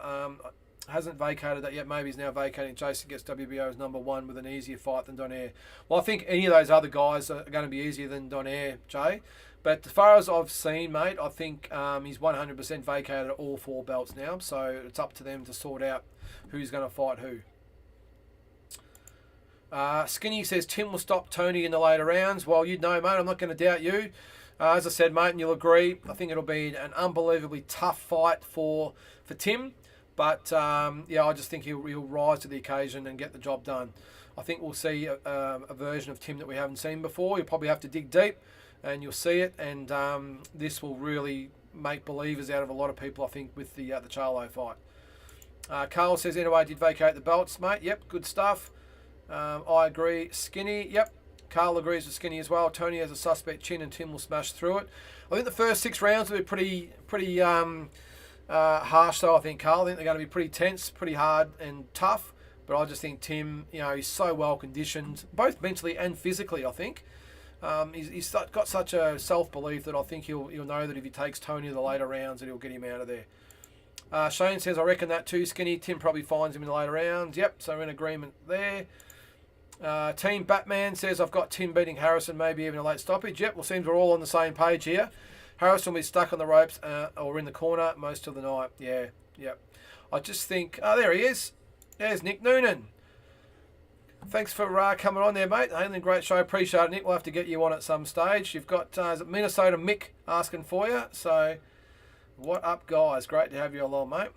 Hasn't vacated that yet. Maybe he's now vacating. Jason gets WBO as number one with an easier fight than Donaire. Well, I think any of those other guys are going to be easier than Donaire, Jay. But as far as I've seen, mate, I think he's 100% vacated all four belts now. So it's up to them to sort out who's going to fight who. Skinny says Tim will stop Tony in the later rounds. Well, you'd know, mate. I'm not going to doubt you. As I said, mate, and you'll agree, I think it'll be an unbelievably tough fight for Tim. But, yeah, I just think he'll rise to the occasion and get the job done. I think we'll see a version of Tim that we haven't seen before. You'll probably have to dig deep, and you'll see it. And this will really make believers out of a lot of people, I think, with the Charlo fight. Carl says, anyway, did vacate the belts, mate. Yep, good stuff. I agree. Skinny, yep. Carl agrees with Skinny as well. Tony has a suspect chin and Tim will smash through it. I think the first 6 rounds will be pretty harsh though, I think, Carl. I think they're going to be pretty tense, pretty hard and tough. But I just think Tim, he's so well conditioned, both mentally and physically, I think. He's got such a self-belief that I think he'll know that if he takes Tony to the later rounds that he'll get him out of there. Shane says, I reckon that too, Skinny. Tim probably finds him in the later rounds. Yep, so we're in agreement there. Team Batman says, I've got Tim beating Harrison, maybe even a late stoppage. Yep, well, seems we're all on the same page here. Harrison will be stuck on the ropes or in the corner most of the night. Yeah, yep. I just think, there he is. There's Nick Noonan. Thanks for coming on there, mate. Ainley, great show. Appreciate it, Nick. We'll have to get you on at some stage. You've got is it Minnesota Mick asking for you. So, what up, guys? Great to have you along, mate.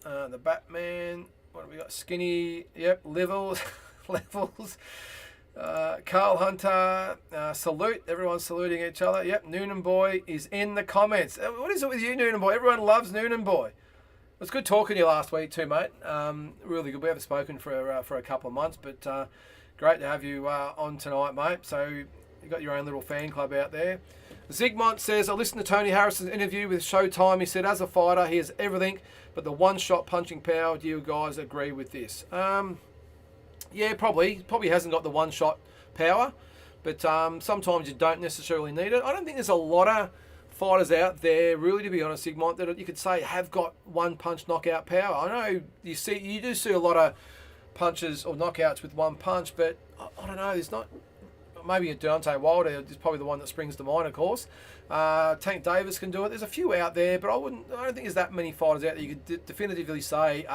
The Batman. What have we got? Skinny. Yep. Levels. Levels. Carl Hunter. Salute. Everyone's saluting each other. Yep. Noonan Boy is in the comments. What is it with you, Noonan Boy? Everyone loves Noonan Boy. It was good talking to you last week too, mate. Really good. We haven't spoken for a couple of months, but great to have you on tonight, mate. So you got your own little fan club out there. Zigmont says, I listened to Tony Harrison's interview with Showtime. He said, as a fighter, he has everything but the one-shot punching power. Do you guys agree with this? Yeah, probably. Probably hasn't got the one-shot power, but sometimes you don't necessarily need it. I don't think there's a lot of fighters out there, really, to be honest, Sigmund, that you could say have got one punch knockout power. I know you do see a lot of punches or knockouts with one punch, but I don't know. There's not. Maybe a Deontay Wilder is probably the one that springs to mind, of course. Tank Davis can do it. There's a few out there, but I don't think there's that many fighters out there you could definitively say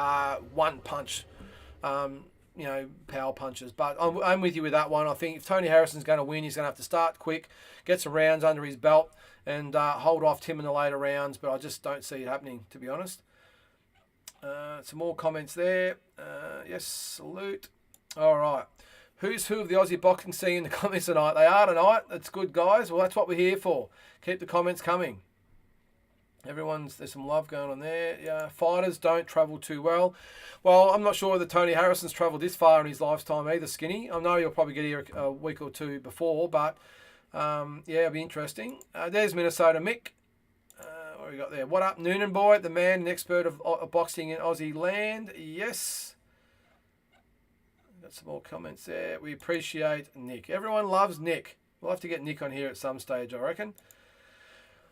one punch. Power punches. But I'm with you with that one. I think if Tony Harrison's going to win, he's going to have to start quick, get some rounds under his belt, and hold off Tim in the later rounds. But I just don't see it happening, to be honest. Some more comments there. Yes, salute. All right. Who's who of the Aussie boxing scene in the comments tonight? They are tonight. That's good, guys. Well, that's what we're here for. Keep the comments coming. There's some love going on there. Yeah, fighters don't travel too well. Well, I'm not sure whether Tony Harrison's travelled this far in his lifetime either, Skinny. I know you'll probably get here a week or two before, but it'll be interesting. There's Minnesota Mick. What have we got there? What up, Noonan Boy, the man and expert of boxing in Aussie land? Yes. Got some more comments there. We appreciate Nick. Everyone loves Nick. We'll have to get Nick on here at some stage, I reckon.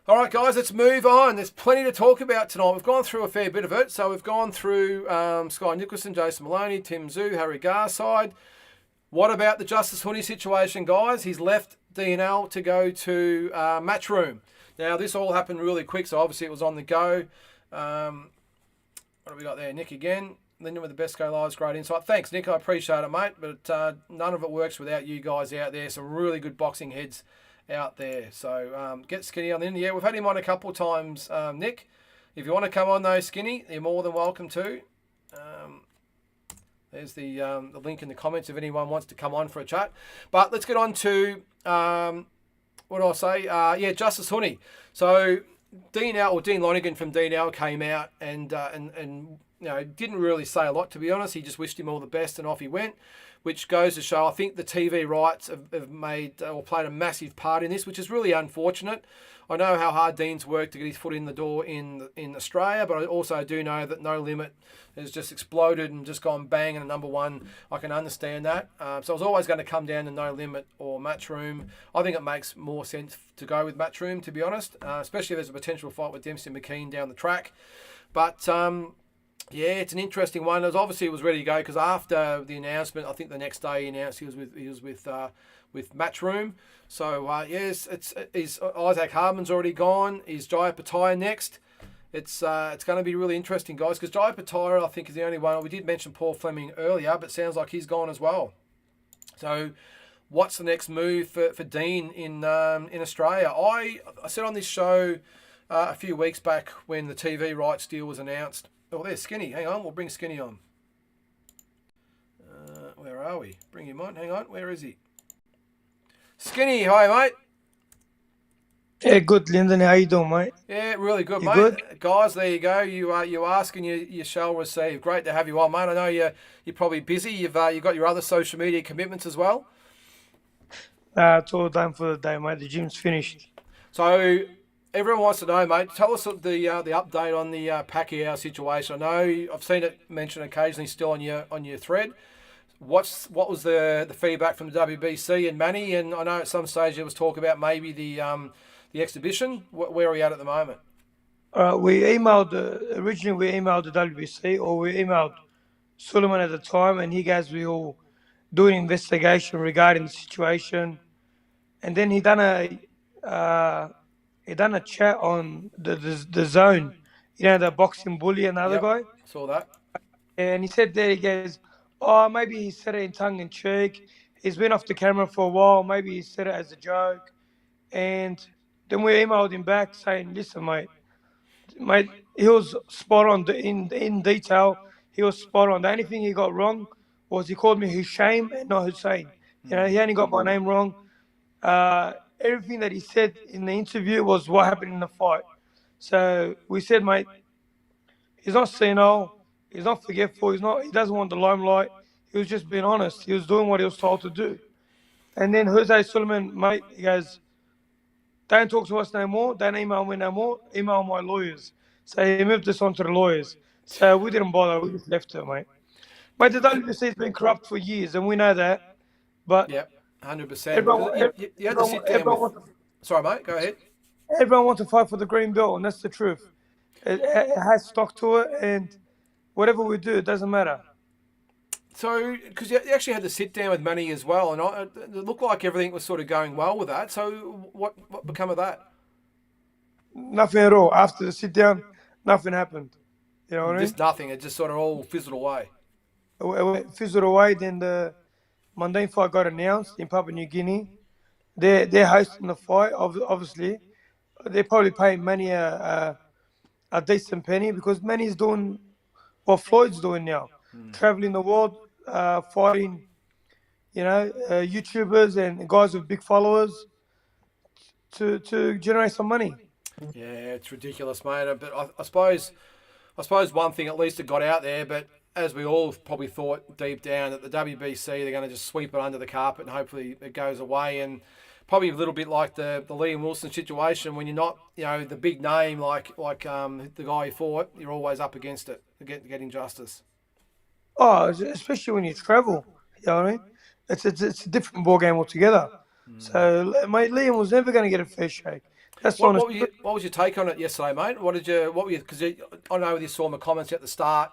All right, guys, let's move on. There's plenty to talk about tonight. We've gone through a fair bit of it. So we've gone through Skye Nicholson, Jason Maloney, Tim Tszyu, Harry Garside. What about the Justice Honey situation, guys? He's left DNL to go to Matchroom. Now, this all happened really quick, so obviously it was on the go. What have we got there? Nick again. Lyndon with the best go lives, great insight. Thanks, Nick. I appreciate it, mate. But none of it works without you guys out there. Some really good boxing heads out there. So get Skinny on in. Yeah, we've had him on a couple of times, Nick. If you want to come on though, Skinny, you're more than welcome to. There's the link in the comments if anyone wants to come on for a chat. But let's get on to what do I say? Justice Honey. So Dean Lonergan from DNL came out and didn't really say a lot, to be honest. He just wished him all the best and off he went, which goes to show I think the TV rights have made or played a massive part in this, which is really unfortunate. I know how hard Dean's worked to get his foot in the door in Australia, but I also do know that No Limit has just exploded and just gone bang and number one. I can understand that. So I was always going to come down to No Limit or Matchroom. I think it makes more sense to go with Matchroom, to be honest, especially if there's a potential fight with Dempsey McKean down the track. But it's an interesting one. It was ready to go because after the announcement, I think the next day he announced he was with Matchroom. So is Isaac Hardman's already gone? Is Jaya Pataya next? It's going to be really interesting, guys, because Jaya Pataya I think is the only one. We did mention Paul Fleming earlier, but sounds like he's gone as well. So what's the next move for Dean in Australia? I said on this show a few weeks back when the TV rights deal was announced. Oh, there's Skinny. Hang on, we'll bring Skinny on. Where are we? Bring him on. Hang on, where is he? Skinny, hi, mate. Yeah, good, Lyndon. How you doing, mate? Yeah, really good, You mate. good? Guys, there you go. You ask and you shall receive. Great to have you on, mate. I know you're probably busy. You've got your other social media commitments as well. It's all done for the day, mate. The gym's finished. So everyone wants to know, mate. Tell us the update on the Pacquiao situation. I know I've seen it mentioned occasionally still on your thread. What was the feedback from the WBC and Manny? And I know at some stage there was talk about maybe the exhibition. Where are we at the moment? We emailed originally. We emailed the WBC, or we emailed Suleiman at the time, and he guys we all doing investigation regarding the situation. And then uh, he done a chat on the zone. You know, the boxing bully, another Yep, guy, saw that. and he said there he goes, oh, maybe he said it in tongue in cheek. He's been off the camera for a while. Maybe he said it as a joke. And then we emailed him back saying, "Listen, mate, he was spot on in detail. He was spot on. The only thing he got wrong was he called me Hussein and not Hussein. You know, he only got my name wrong. Everything that he said in the interview was what happened in the fight. So we said, mate, he's not senile. He's not forgetful. He doesn't want the limelight. He was just being honest. He was doing what he was told to do. And then Jose Suleiman, mate, he goes, don't talk to us no more. Don't email me no more. Email my lawyers. So he moved this on to the lawyers. So we didn't bother. We just left it, mate. Mate, the WBC's been corrupt for years, and we know that. But Yep, 100%. Because everyone, you had to sit down everyone, with. wants to, Sorry, mate. Go ahead. everyone wants to fight for the green belt, and that's the truth. It has stock to it, and whatever we do, it doesn't matter. So, because you actually had to sit down with Manny as well, and it looked like everything was sort of going well with that. So, what become of that? Nothing at all. After the sit down, nothing happened. You know what I mean? Just nothing. It just sort of all fizzled away. It went fizzled away. Then the mundane fight got announced in Papua New Guinea. They're hosting the fight. Obviously, they're probably paying Manny a decent penny because Manny's doing what Floyd's doing now, traveling the world, fighting. YouTubers and guys with big followers to generate some money. Yeah, it's ridiculous, mate. But I suppose one thing at least it got out there. But as we all probably thought deep down that the WBC they're going to just sweep it under the carpet and hopefully it goes away. And probably a little bit like the Liam Wilson situation when you're not the big name like the guy you fought, you're always up against it, getting justice. Oh, especially when you travel. You know what I mean? It's a different ball game altogether. So, mate, Liam was never going to get a fair shake. That's the What honest what, were you, truth. what was your take on it yesterday, mate? What were you? Because I know you saw my comments at the start.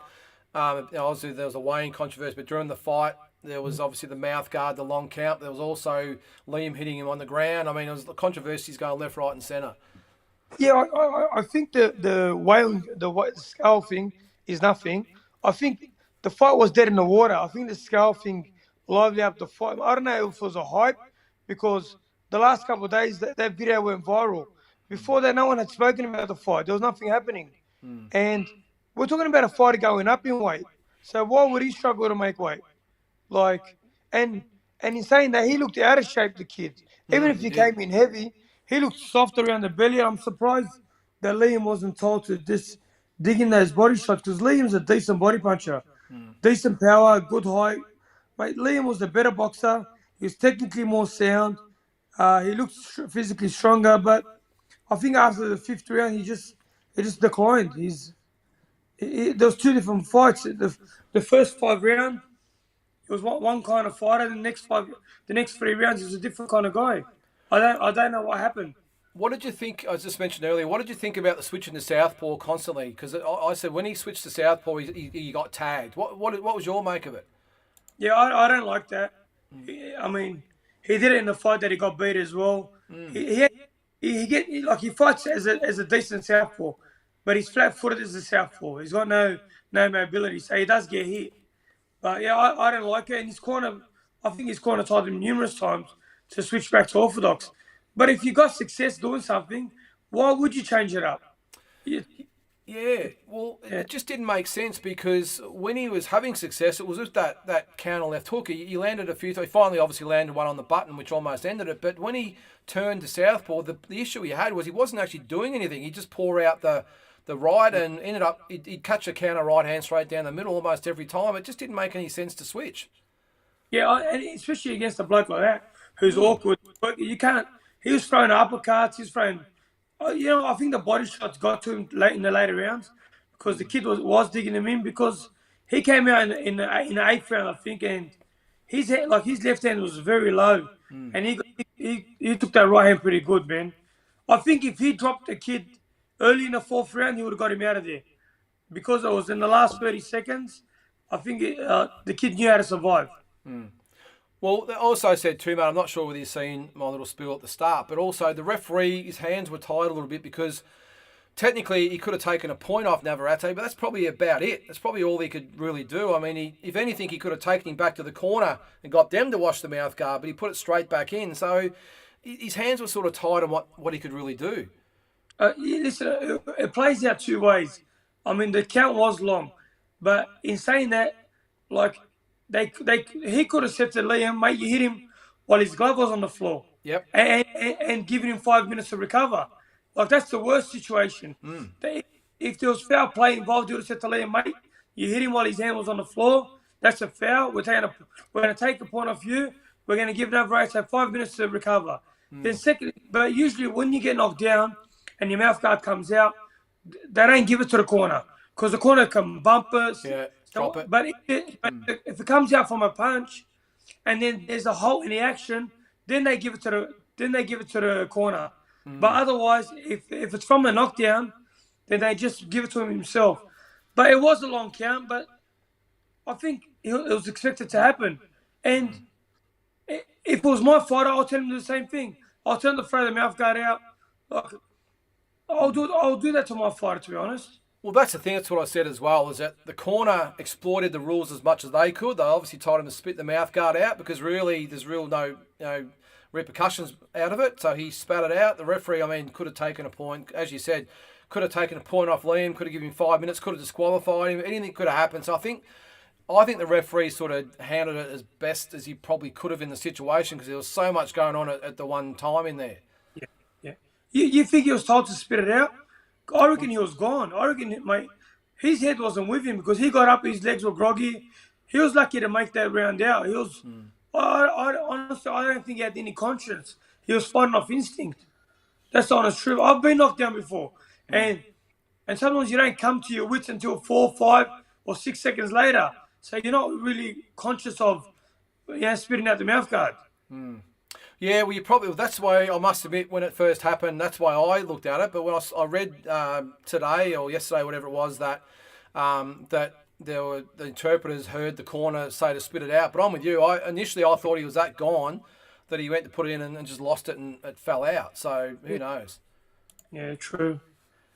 Obviously there was a weighing controversy, but during the fight there was obviously the mouth guard, the long count. There was also Liam hitting him on the ground. I mean, it was the controversies going left, right, and centre. Yeah, I think the scale thing is nothing. I think the fight was dead in the water. I think the scale thing lively up the fight. I don't know if it was a hype because the last couple of days that video went viral. Before that, no one had spoken about the fight. There was nothing happening, and we're talking about a fighter going up in weight. So why would he struggle to make weight? Like, and and in saying that, he looked out of shape. The kid, even if He he did. came in heavy, he looked soft around the belly. I'm surprised that Liam wasn't told to just dig in those body shots because Liam's a decent body puncher, decent power, good height. Mate, Liam was the better boxer. He was technically more sound. He looked physically stronger, but I think after the fifth round, he just declined. There was two different fights. The first 5 rounds. He was one kind of fighter. The next 3 rounds, he was a different kind of guy. I don't know what happened. What did you think? I just mentioned earlier. What did you think about the switching to southpaw constantly? Because I said when he switched to southpaw, he got tagged. What was your make of it? Yeah, I don't like that. I mean, he did it in the fight that he got beat as well. He fights as a decent southpaw, but he's flat-footed as a southpaw. He's got no mobility, so he does get hit. But yeah, I don't like it. And I think he's corner told him numerous times to switch back to orthodox. But if you got success doing something, why would you change it up? You, Yeah, well, Yeah. it just didn't make sense because when he was having success, it was with that counter left hook. He landed a few. He finally, obviously, landed one on the button, which almost ended it. But when he turned to southpaw, the issue he had was he wasn't actually doing anything. He just pour out the right and ended up he'd catch a counter right hand straight down the middle almost every time. It just didn't make any sense to switch. Yeah, and especially against a bloke like that who's awkward. But you can't. He was throwing uppercuts. He was throwing. I think the body shots got to him late in the later rounds because the kid was digging him in because he came out in the eighth round, I think, and his left hand was very low, and he took that right hand pretty good, man. I think if he dropped the kid early in the fourth round, he would have got him out of there because it was in the last 30 seconds. I think the kid knew how to survive. Well, they also said too, mate, I'm not sure whether you've seen my little spiel at the start, but also the referee, his hands were tied a little bit because technically he could have taken a point off Navarrete, but that's probably about it. That's probably all he could really do. I mean, if anything, he could have taken him back to the corner and got them to wash the mouth guard, but he put it straight back in. So his hands were sort of tied on what he could really do. Listen, it plays out two ways. I mean, the count was long, but in saying that, like he could have said to Liam, mate, you hit him while his glove was on the floor. Yep. And giving him 5 minutes to recover. Like that's the worst situation. If there was foul play involved, you would have said to Liam, mate, you hit him while his hand was on the floor. That's a foul. We're going to take a point off you. We're going to give Navarrete 5 minutes to recover. Then second, but usually when you get knocked down and your mouth guard comes out, they don't give it to the corner because the corner can bump us. Yeah, drop it. But if it comes out from a punch, and then there's a halt in the action, then they give it to the corner. But otherwise, if it's from the knockdown, then they just give it to him himself. But it was a long count, but I think it was expected to happen. And if it was my fighter, I'll tell him the same thing. I'll tell him to throw the mouth guard out. Like, I'll do that to my fighter, to be honest. Well, that's the thing. That's what I said as well, is that the corner exploited the rules as much as they could. They obviously told him to spit the mouth guard out because really there's no repercussions out of it. So he spat it out. The referee, I mean, could have taken a point. As you said, could have taken a point off Liam, could have given him 5 minutes, could have disqualified him. Anything could have happened. So I think the referee sort of handled it as best as he probably could have in the situation because there was so much going on at the one time in there. Yeah. You think he was told to spit it out? I reckon he was gone. I reckon his head wasn't with him because he got up, his legs were groggy. He was lucky to make that round out. He was. Honestly, I don't think he had any conscience. He was fighting off instinct. That's the honest truth. I've been knocked down before, and sometimes you don't come to your wits until 4, 5, or 6 seconds later. So you're not really conscious of spitting out the mouth guard. Yeah, well, that's why I must admit when it first happened, that's why I looked at it. But when I read today or yesterday, whatever it was, that the interpreters heard the corner say to spit it out. But I'm with you. Initially I thought he was that gone that he went to put it in and just lost it and it fell out. So who knows? Yeah, true.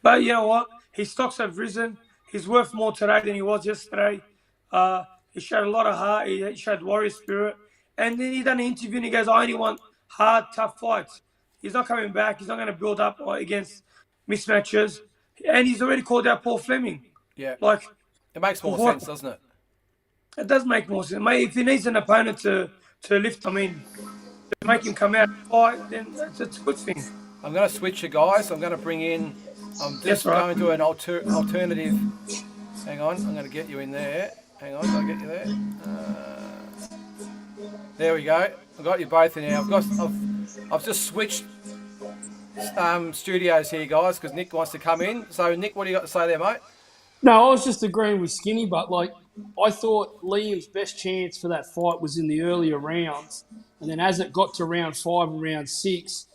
But you know what? His stocks have risen. He's worth more today than he was yesterday. He showed a lot of heart. He showed warrior spirit. And then he done an interview and he goes, I only want hard, tough fights. He's not coming back. He's not going to build up against mismatches. And he's already called out Paul Fleming. Yeah. Like, it makes more sense, doesn't it? It does make more sense. Mate, if he needs an opponent to lift him in, to make him come out and fight, then that's a good thing. I'm going to switch you guys. I'm going to bring in, I'm just going to an alternative. Hang on, I'm going to get you in there. Hang on, I'll get you there. There we go. I've got you both in here. I've just switched studios here, guys, because Nick wants to come in. So, Nick, what do you got to say there, mate? No, I was just agreeing with Skinny, but I thought Liam's best chance for that fight was in the earlier rounds. And then as it got to round 5 and round 6,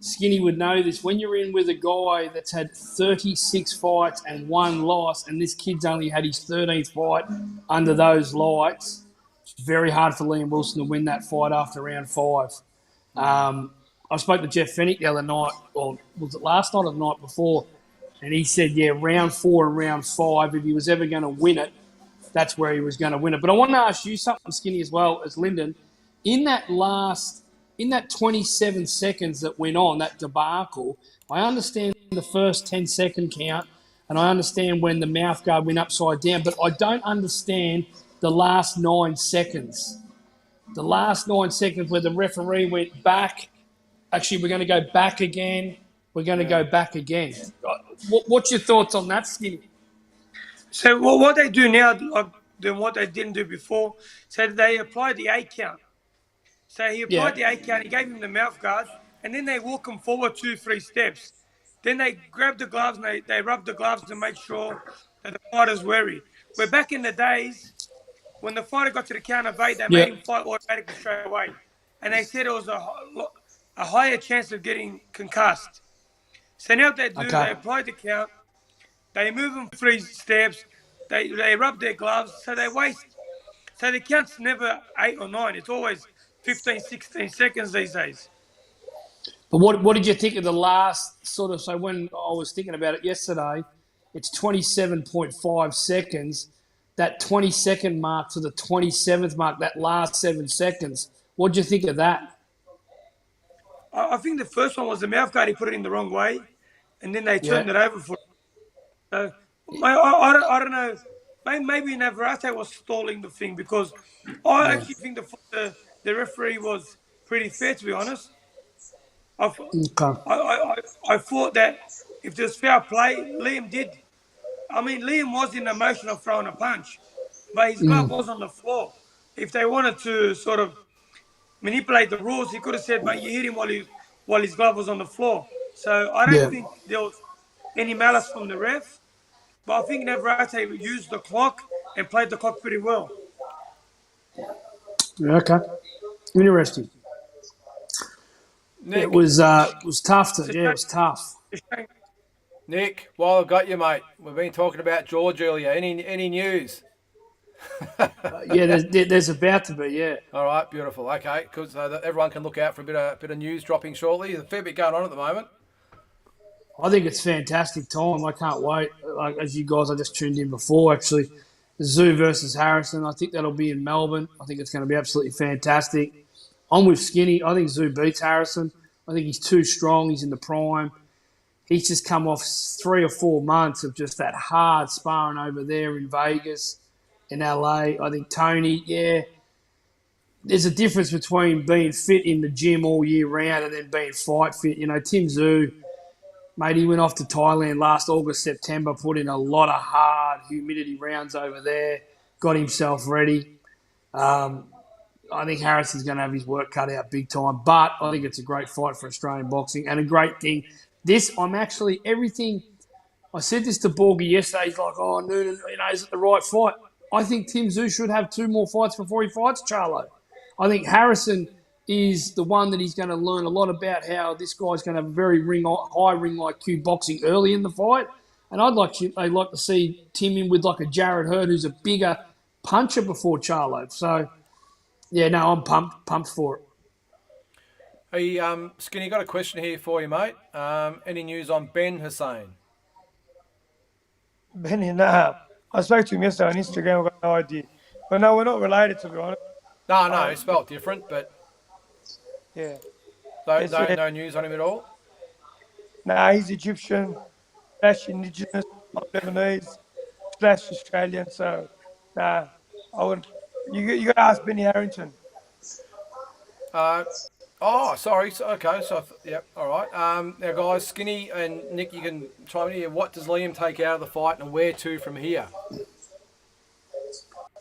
Skinny would know this. When you're in with a guy that's had 36 fights and 1 loss, and this kid's only had his 13th fight under those lights, it's very hard for Liam Wilson to win that fight after round 5. I spoke to Jeff Fennick the other night, or was it last night or the night before, and he said, round 4 and round 5, if he was ever going to win it, that's where he was going to win it. But I want to ask you something, Skinny, as well as Lyndon. In that 27 seconds that went on, that debacle, I understand the first 10-second count, and I understand when the mouth guard went upside down, but I don't understand the last 9 seconds. The last 9 seconds where the referee went back. Actually, we're going to go back again. We're going to go back again. What's your thoughts on that, Skinny? So what they do now, like than what they didn't do before, so they applied the 8 count. So he applied the 8 count, he gave him the mouth guard, and then they walk him forward 2-3 steps. Then they grab the gloves and they rub the gloves to make sure that the fighter's wary. Where back in the days, when the fighter got to the count of 8, they made him fight automatically straight away. And they said it was a higher chance of getting concussed. So now what they do, they apply the count, they move them 3 steps, they rub their gloves, so they waste. So the count's never 8 or 9, it's always 15, 16 seconds these days. But what did you think of the last sort of, so when I was thinking about it yesterday, it's 27.5 seconds. That 22nd mark to the 27th mark, that last 7 seconds. What did you think of that? I think the first one was the mouth guard, he put it in the wrong way, and then they turned it over for him. I don't know. Maybe Navarrete was stalling the thing because I actually think the referee was pretty fair, to be honest. I thought that if there's fair play, Liam did. I mean, Liam was in the motion of throwing a punch, but his glove was on the floor. If they wanted to sort of manipulate the rules, he could have said, "But you hit him while his glove was on the floor." So I don't think there was any malice from the ref, but I think Navarrete used the clock and played the clock pretty well. Okay, interesting. Nick, it was tough. It was tough. Nick, while I've got you, mate, we've been talking about George earlier. Any news? There's about to be, yeah. All right, beautiful. Okay, because everyone can look out for a bit of news dropping shortly. There's a fair bit going on at the moment. I think it's fantastic time. I can't wait. Like, as you guys, I just tuned in before, actually. Tszyu versus Harrison. I think that'll be in Melbourne. I think it's going to be absolutely fantastic. I'm with Skinny. I think Tszyu beats Harrison. I think he's too strong. He's in the prime. He's just come off 3 or 4 months of just that hard sparring over there in Vegas, in LA. I think Tony, there's a difference between being fit in the gym all year round and then being fight fit. You know, Tim Tszyu, mate, he went off to Thailand last August, September, put in a lot of hard humidity rounds over there, got himself ready. I think Harrison's going to have his work cut out big time, but I think it's a great fight for Australian boxing and a great thing. I said this to Borgie yesterday. He's like, oh, Noonan, is it the right fight? I think Tim Tszyu should have 2 more fights before he fights Charlo. I think Harrison is the one that he's going to learn a lot about how this guy's going to have very high ring IQ boxing early in the fight. And I'd like to see Tim in with like a Jared Hurd, who's a bigger puncher before Charlo. So, I'm pumped for it. Hey, Skinny, got a question here for you, mate. Any news on Ben Hussein? Benny, nah. I spoke to him yesterday on Instagram. I've got no idea. But no, we're not related, to be honest. No, it's spelled different, but... Yeah. No news on him at all? Nah, he's Egyptian, / Indigenous, Lebanese, / Australian. So, nah, I wouldn't. You got to ask Benny Harrington. Sorry. Okay, all right. Now, guys, Skinny and Nick, you can chime in here. What does Liam take out of the fight and where to from here?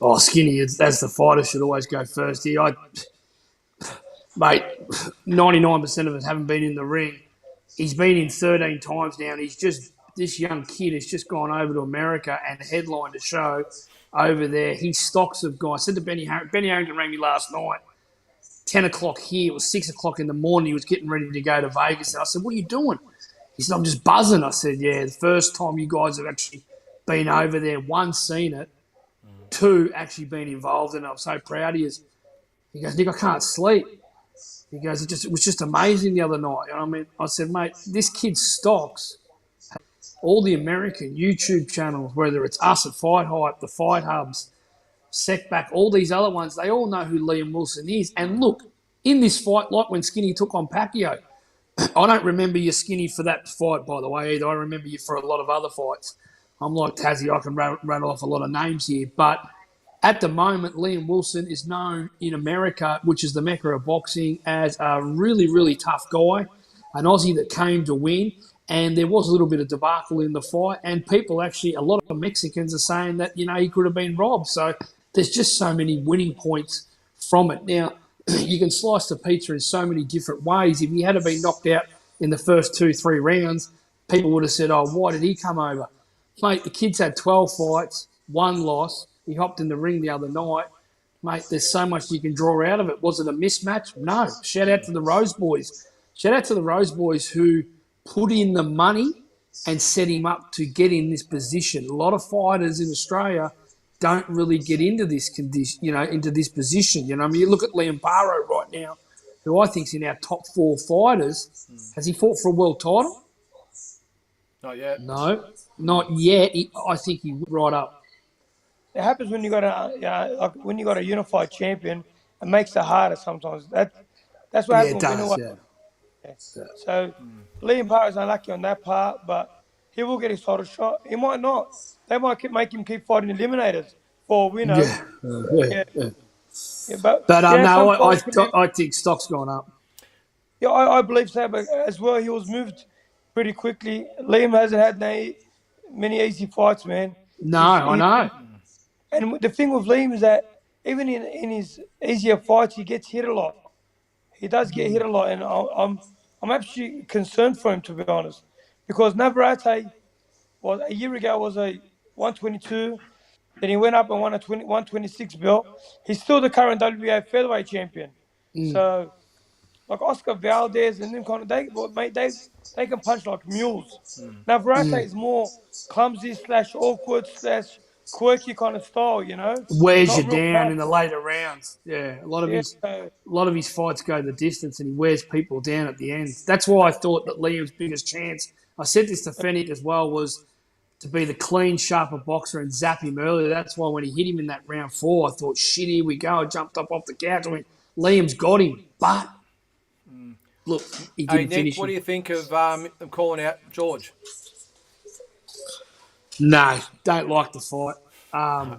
Oh, Skinny, as the fighter, should always go first here. Mate, 99% of us haven't been in the ring. He's been in 13 times now, and this young kid has just gone over to America and headlined a show over there. His stocks have gone. I said to Benny Harrington rang me last night, 10 o'clock here. It was 6 o'clock in the morning. He was getting ready to go to Vegas. And I said, what are you doing? He said, I'm just buzzing. I said, yeah, the first time you guys have actually been over there, 1, seen it, 2, actually been involved in it. I'm so proud of you. He goes, Nick, I can't sleep. He goes, it was just amazing the other night. You know what I mean? I said, mate, this kid's stocks, all the American YouTube channels, whether it's us at Fight Hype, the Fight Hubs, Setback, all these other ones, they all know who Liam Wilson is. And look, in this fight, like when Skinny took on Pacquiao, I don't remember you, Skinny, for that fight, by the way, either. I remember you for a lot of other fights. I'm like Tassie, I can rattle off a lot of names here. But at the moment, Liam Wilson is known in America, which is the mecca of boxing, as a really, really tough guy, an Aussie that came to win. And there was a little bit of debacle in the fight. And people actually, a lot of Mexicans are saying that, he could have been robbed. So there's just so many winning points from it. Now, you can slice the pizza in so many different ways. If he had been knocked out in the first 2-3 rounds, people would have said, oh, why did he come over? Mate, the kid's had 12 fights, 1 loss. He hopped in the ring the other night. Mate, there's so much you can draw out of it. Was it a mismatch? No. Shout out to the Rose Boys. Shout out to the Rose Boys who put in the money and set him up to get in this position. A lot of fighters in Australia don't really get into this condition, into this position. You look at Liam Barrow right now, who I think's in our top 4 fighters. Has he fought for a world title? Not yet. No, not yet. I think he would right up. It happens when you got a unified champion. It makes it harder sometimes. That's what happens. It does. Yeah. So Liam Barrow's unlucky on that part, but he will get his title shot. He might not. They might make him keep fighting eliminators for a winner. Yeah. Yeah, but no, I think stock's gone up. Yeah, I believe so. But as well, he was moved pretty quickly. Liam hasn't had many easy fights, man. No, I know. And the thing with Liam is that even in his easier fights, he gets hit a lot. He does get hit a lot, and I'm actually concerned for him, to be honest, because Navarrete a year ago was a 122. Then he went up and won a 126 belt. He's still the current WBA featherweight champion. So, like Oscar Valdez and them kind of, they can punch like mules. Navarrete is more clumsy / awkward / quirky kind of style, Wears Not you real down fast. in the later rounds. Yeah, a lot of his fights go the distance, and he wears people down at the end. That's why I thought that Liam's biggest chance, I said this to Fennick as well, was to be the clean, sharper boxer and zap him earlier. That's why when he hit him in that round 4, I thought, shit, here we go. I jumped up off the couch. I went, Liam's got him. But, look, he didn't Nick, finish what do him. you think of them calling out George? No, don't like the fight.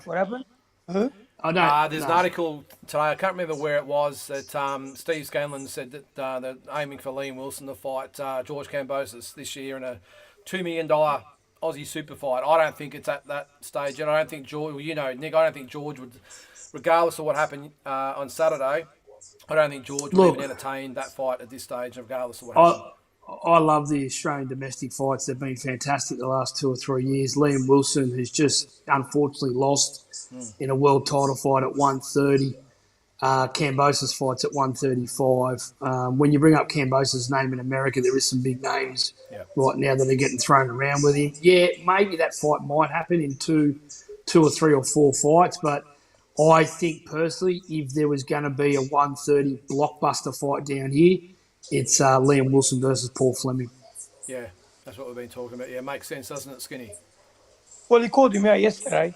What happened? Who? I don't. There's an article today, I can't remember where it was, that Steve Scanlon said that they're aiming for Liam Wilson to fight George Kambosos this year in a $2 million Aussie super fight. I don't think it's at that stage, and I don't think George, Nick, I don't think George would, regardless of what happened on Saturday, I don't think George would even entertain that fight at this stage, regardless of what happened. I love the Australian domestic fights. They've been fantastic the last 2 or 3 years. Liam Wilson has just unfortunately lost in a world title fight at 130. Kambosos fights at 135. When you bring up Kambosos' name in America, there is some big names right now that are getting thrown around with him. Yeah, maybe that fight might happen in two or 3 or 4 fights, but I think personally, if there was going to be a 130 blockbuster fight down here, it's Liam Wilson versus Paul Fleming. Yeah, that's what we've been talking about. Yeah, makes sense, doesn't it, Skinny? Well, he called him out yesterday.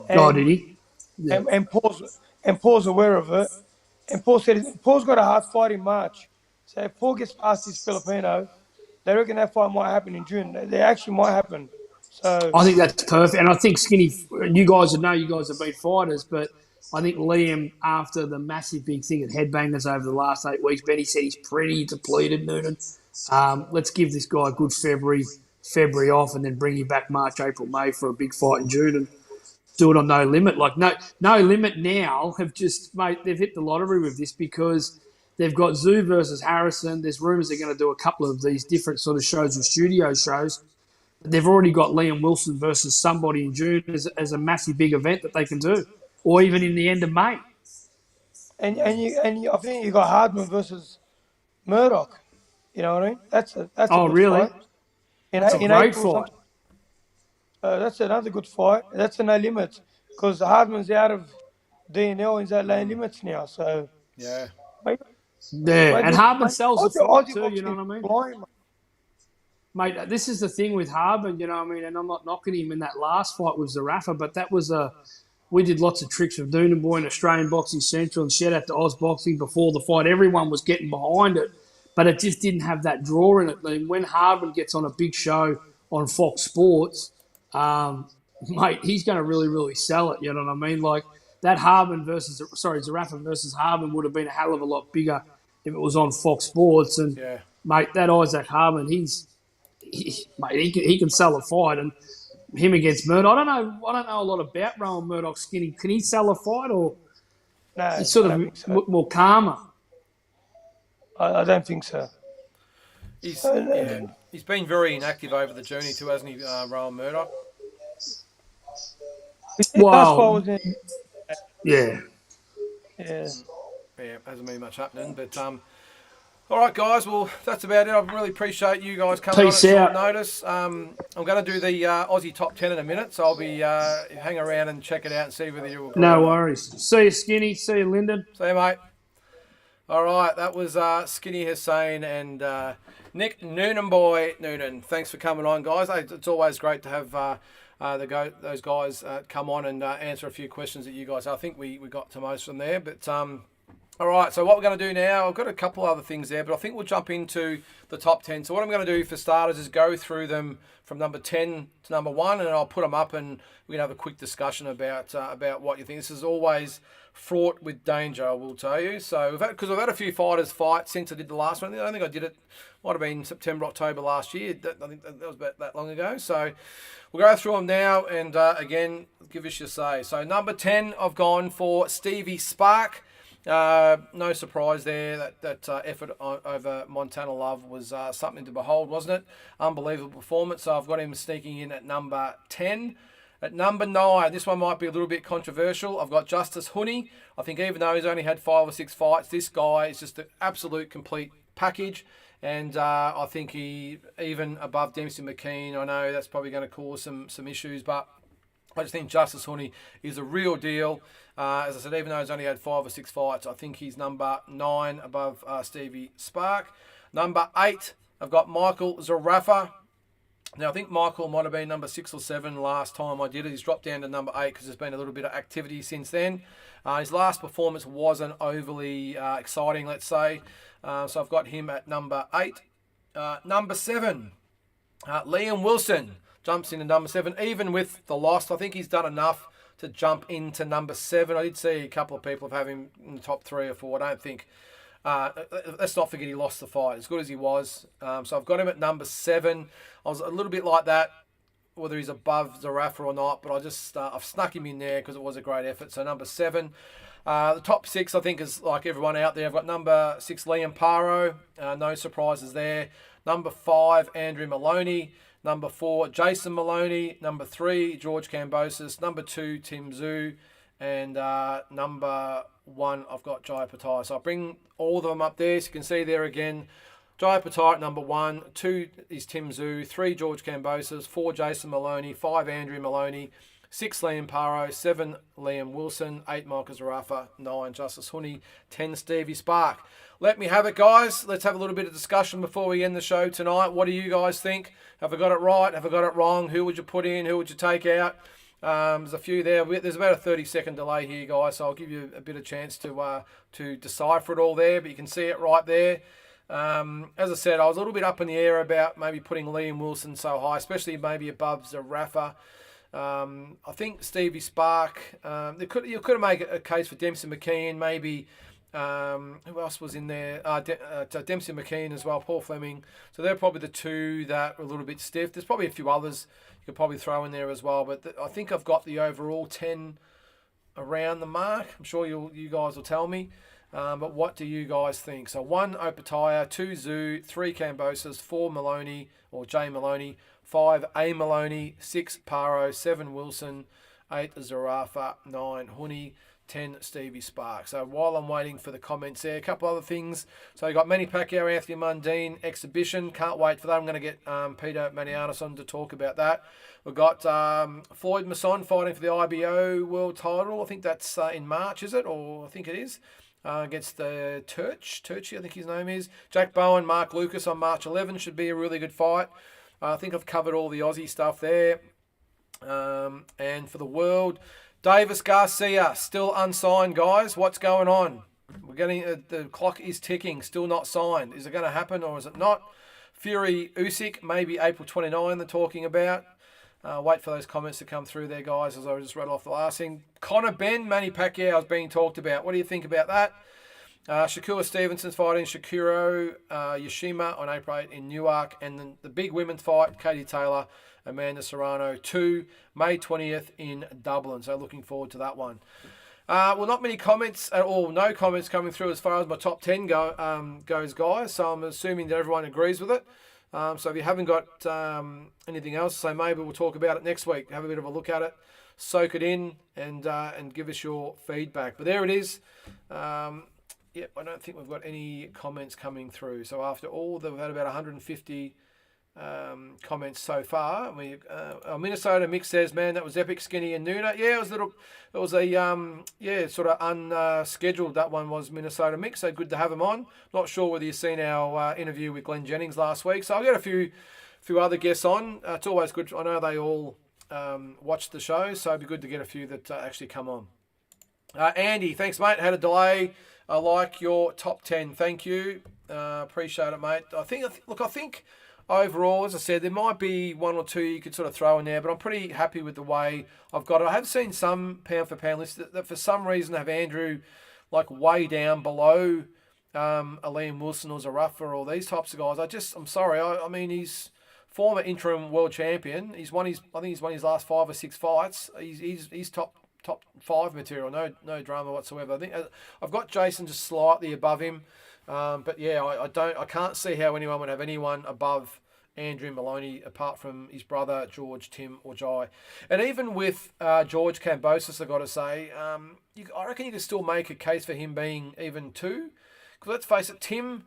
Did he? Yeah. And Paul's aware of it. And Paul said Paul's got a hard fight in March. So if Paul gets past this Filipino, they reckon that fight might happen in June. They actually might happen. So I think that's perfect. And I think, Skinny, you guys have been fighters, but I think Liam, after the massive big thing at Headbangers over the last 8 weeks, Benny said he's pretty depleted, Noonan. Let's give this guy a good February off and then bring him back March, April, May for a big fight in June and do it on No Limit. Like, no Limit now have just, mate, they've hit the lottery with this because they've got Zoo versus Harrison. There's rumours they're going to do a couple of these different sort of shows and studio shows. They've already got Liam Wilson versus somebody in June as a massive big event that they can do, or even in the end of May. And I think you got Hardman versus Murdoch. You know what I mean? That's a good really? fight. That's a great fight. That's another good fight. That's a No Limits because Hardman's out of DNL. He's at No Limits now. So yeah, and Hardman sells the fight too. You know what I mean? Blind, mate, this is the thing with Harbin, you know what I mean? And I'm not knocking him in that last fight with Zarafa, but that was we did lots of tricks with Noonan Boy and Australian Boxing Central, and shout out to Oz Boxing before the fight. Everyone was getting behind it, but it just didn't have that draw in it. And when Harbin gets on a big show on Fox Sports, mate, he's going to really, really sell it. You know what I mean? Like that Zarafa versus Harbin would have been a hell of a lot bigger if it was on Fox Sports. And Yeah. mate, that Isaac Harbin, mate, he can sell a fight. And him against Murdoch, I don't know a lot about Rowan Murdoch Skinny. Can he sell a fight, or No, he's sort I of don't think so. more calmer? I don't think so. He's been very inactive over the journey too, hasn't he, Rowan Murdoch? Last fight was in, Yeah. yeah. Yeah, hasn't been much happening, but all right, guys. Well, that's about it. I really appreciate you guys coming Peace on at short out. notice. I'm going to do the Aussie top 10 in a minute, so I'll be hang around and check it out and see whether you agree. No worries. See you, Skinny. See you, Lyndon. See you, mate. All right, that was Skinny Hussein and Nick Noonan. Thanks for coming on, guys. It's always great to have those guys come on and answer a few questions that you guys. I think we got to most from there, but all right. So what we're going to do now, I've got a couple other things there, but I think we'll jump into the top 10. So what I'm going to do for starters is go through them from number 10 to number 1, and I'll put them up and we can have a quick discussion about what you think. This is always fraught with danger, I will tell you. So because we've had a few fighters fight since I did the last one. I don't think I did it. Might have been September, October last year. I think that was about that long ago. So we'll go through them now and again, give us your say. So number 10, I've gone for Stevie Spark. No surprise there. That effort over Montana Love was something to behold, wasn't it? Unbelievable performance. So I've got him sneaking in at number 10. At number 9, this one might be a little bit controversial. I've got Justice Honey. I think even though he's only had 5 or 6 fights, this guy is just an absolute complete package. And I think he, even above Dempsey McKean, I know that's probably going to cause some issues, but I just think Justice Honey is a real deal. As I said, even though he's only had 5 or 6 fights, I think he's number 9 above Stevie Spark. Number 8, I've got Michael Zarafa. Now, I think Michael might have been number 6 or 7 last time I did it. He's dropped down to number 8 because there's been a little bit of activity since then. His last performance wasn't overly exciting, let's say. So I've got him at number 8. Number 7, Liam Wilson jumps into number 7. Even with the loss, I think he's done enough to jump into number 7. I did see a couple of people have him in the top 3 or 4. I don't think... let's not forget he lost the fight, as good as he was. So I've got him at number 7. I was a little bit like that, whether he's above Zarafa or not, but I've snuck him in there because it was a great effort. So number 7. The top 6, I think, is like everyone out there. I've got number 6, Liam Paro. No surprises there. Number 5, Andrew Maloney. Number 4, Jason Maloney. Number 3, George Kambosos. Number 2, Tim Tszyu. And number 1, I've got Jai Patai. So I'll bring all of them up there. So you can see there again, Jai Patai at number 1. 2 is Tim Tszyu. 3, George Kambosos. 4, Jason Maloney. 5, Andrew Maloney. 6, Liam Paro. 7, Liam Wilson. 8, Michael Zarafa. 9, Justice Honey. 10, Stevie Spark. Let me have it, guys. Let's have a little bit of discussion before we end the show tonight. What do you guys think? Have I got it right? Have I got it wrong? Who would you put in? Who would you take out? There's a few there. There's about a 30-second delay here, guys, so I'll give you a bit of chance to decipher it all there, but you can see it right there. As I said, I was a little bit up in the air about maybe putting Liam Wilson so high, especially maybe above Zarafa. I think Stevie Spark, you could have made a case for Dempsey McKean, maybe. Who else was in there? Dempsey McKean as well, Paul Fleming. So they're probably the 2 that were a little bit stiff. There's probably a few others you could probably throw in there as well, but I think I've got the overall 10 around the mark. I'm sure you guys will tell me. But what do you guys think? So 1, Opataya, 2, Tszyu, 3, Kambosos, 4, Maloney, or Jay Maloney, 5, A. Maloney, 6, Paro, 7, Wilson, 8, Zarafa, 9, Honey, 10, Stevie Spark. So while I'm waiting for the comments there, a couple other things. So you got Manny Pacquiao, Anthony Mundine exhibition. Can't wait for that. I'm going to get Peter Maniatis on to talk about that. We've got Floyd Masson fighting for the IBO world title. I think that's in March, is it? Or I think it is. Against the Turchi, I think his name is. Jack Bowen, Mark Lucas on March 11 should be a really good fight. I think I've covered all the Aussie stuff there. And for the world, Davis Garcia, still unsigned, guys. What's going on? We're getting the clock is ticking, still not signed. Is it going to happen or is it not? Fury Usyk, maybe April 29 they're talking about. Wait for those comments to come through there, guys, as I just read off the last thing. Conor Benn, Manny Pacquiao is being talked about. What do you think about that? Shakur Stevenson's fighting Shakiro Yoshima on April 8 in Newark. And then the big women's fight, Katie Taylor, Amanda Serrano, 2 May 20th in Dublin. So looking forward to that one. Well, not many comments at all. No comments coming through as far as my top 10 goes, guys. So I'm assuming that everyone agrees with it. So if you haven't got anything else, so maybe we'll talk about it next week. Have a bit of a look at it, soak it in, and give us your feedback. But there it is. Yep, I don't think we've got any comments coming through. So after all, we've had about 150 comments so far. Minnesota Mick says, "Man, that was epic, Skinny and Nuna." Yeah, it was a sort of unscheduled. That one was Minnesota Mick. So good to have him on. Not sure whether you've seen our interview with Glenn Jennings last week. So I'll get a few other guests on. It's always good. I know they all watch the show, so it'd be good to get a few that actually come on. Andy, thanks, mate. Had a delay. I like your top 10. Thank you. Appreciate it, mate. I think overall, as I said, there might be one or two you could sort of throw in there, but I'm pretty happy with the way I've got it. I have seen some pound for pound lists that for some reason have Andrew like way down below a Liam Wilson or Zarafa or these types of guys. I'm sorry. I mean, he's former interim world champion. I think he's won his last 5 or 6 fights. He's top 5 material. No drama whatsoever. I think I've got Jason just slightly above him. But yeah, I can't see how anyone would have anyone above Andrew Maloney apart from his brother George, Tim, or Jai. And even with George Kambosos, I've got to say, I reckon you can still make a case for him being even 2. Because let's face it, Tim,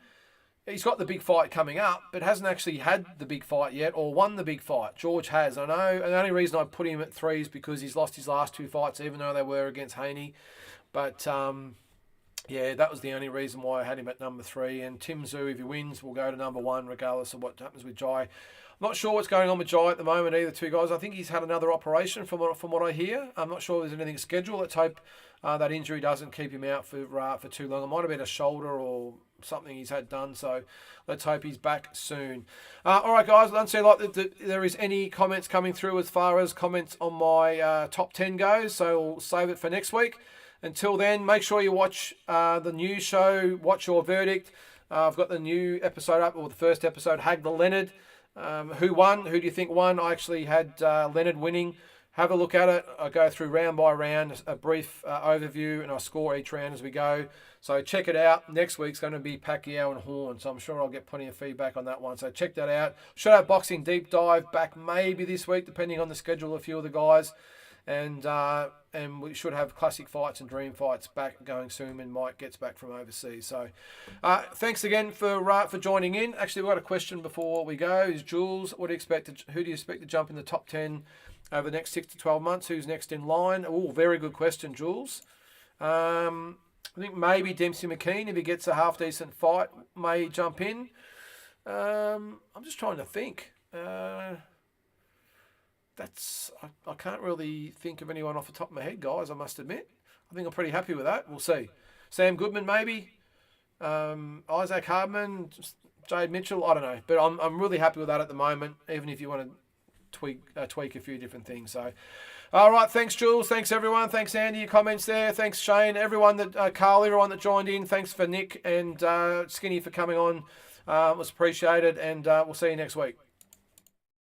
he's got the big fight coming up, but hasn't actually had the big fight yet or won the big fight. George has. I know, and the only reason I put him at 3 is because he's lost his last 2 fights, even though they were against Haney. But yeah, that was the only reason why I had him at number 3. And Tim Tszyu, if he wins, will go to number 1, regardless of what happens with Jai. I'm not sure what's going on with Jai at the moment either, 2 guys. I think he's had another operation from what I hear. I'm not sure if there's anything scheduled. Let's hope that injury doesn't keep him out for too long. It might have been a shoulder or something he's had done. So let's hope he's back soon. All right, guys. I don't see like there is any comments coming through as far as comments on my top 10 goes. So we'll save it for next week. Until then, make sure you watch the new show, Watch Your Verdict. I've got the new episode up, or the first episode, Hagler Leonard. Who won? Who do you think won? I actually had Leonard winning. Have a look at it. I go through round by round, a brief overview, and I score each round as we go. So check it out. Next week's going to be Pacquiao and Horn, so I'm sure I'll get plenty of feedback on that one. So check that out. Should have Boxing Deep Dive back maybe this week, depending on the schedule of a few of the guys. And we should have classic fights and dream fights back going soon when Mike gets back from overseas. So thanks again for joining in. Actually, we've got a question before we go. Is Jules, who do you expect to jump in the top 10 over the next 6 to 12 months? Who's next in line? Oh, very good question, Jules. I think maybe Dempsey McKean, if he gets a half-decent fight, may jump in. I'm just trying to think. I can't really think of anyone off the top of my head, guys, I must admit. I think I'm pretty happy with that. We'll see. Sam Goodman, maybe. Isaac Hardman, Jade Mitchell, I don't know. But I'm really happy with that at the moment, even if you want to tweak a few different things. So, all right, thanks, Jules. Thanks, everyone. Thanks, Andy, your comments there. Thanks, Shane. Everyone Carl, everyone that joined in. Thanks for Nick and Skinny for coming on. It was appreciated, and we'll see you next week.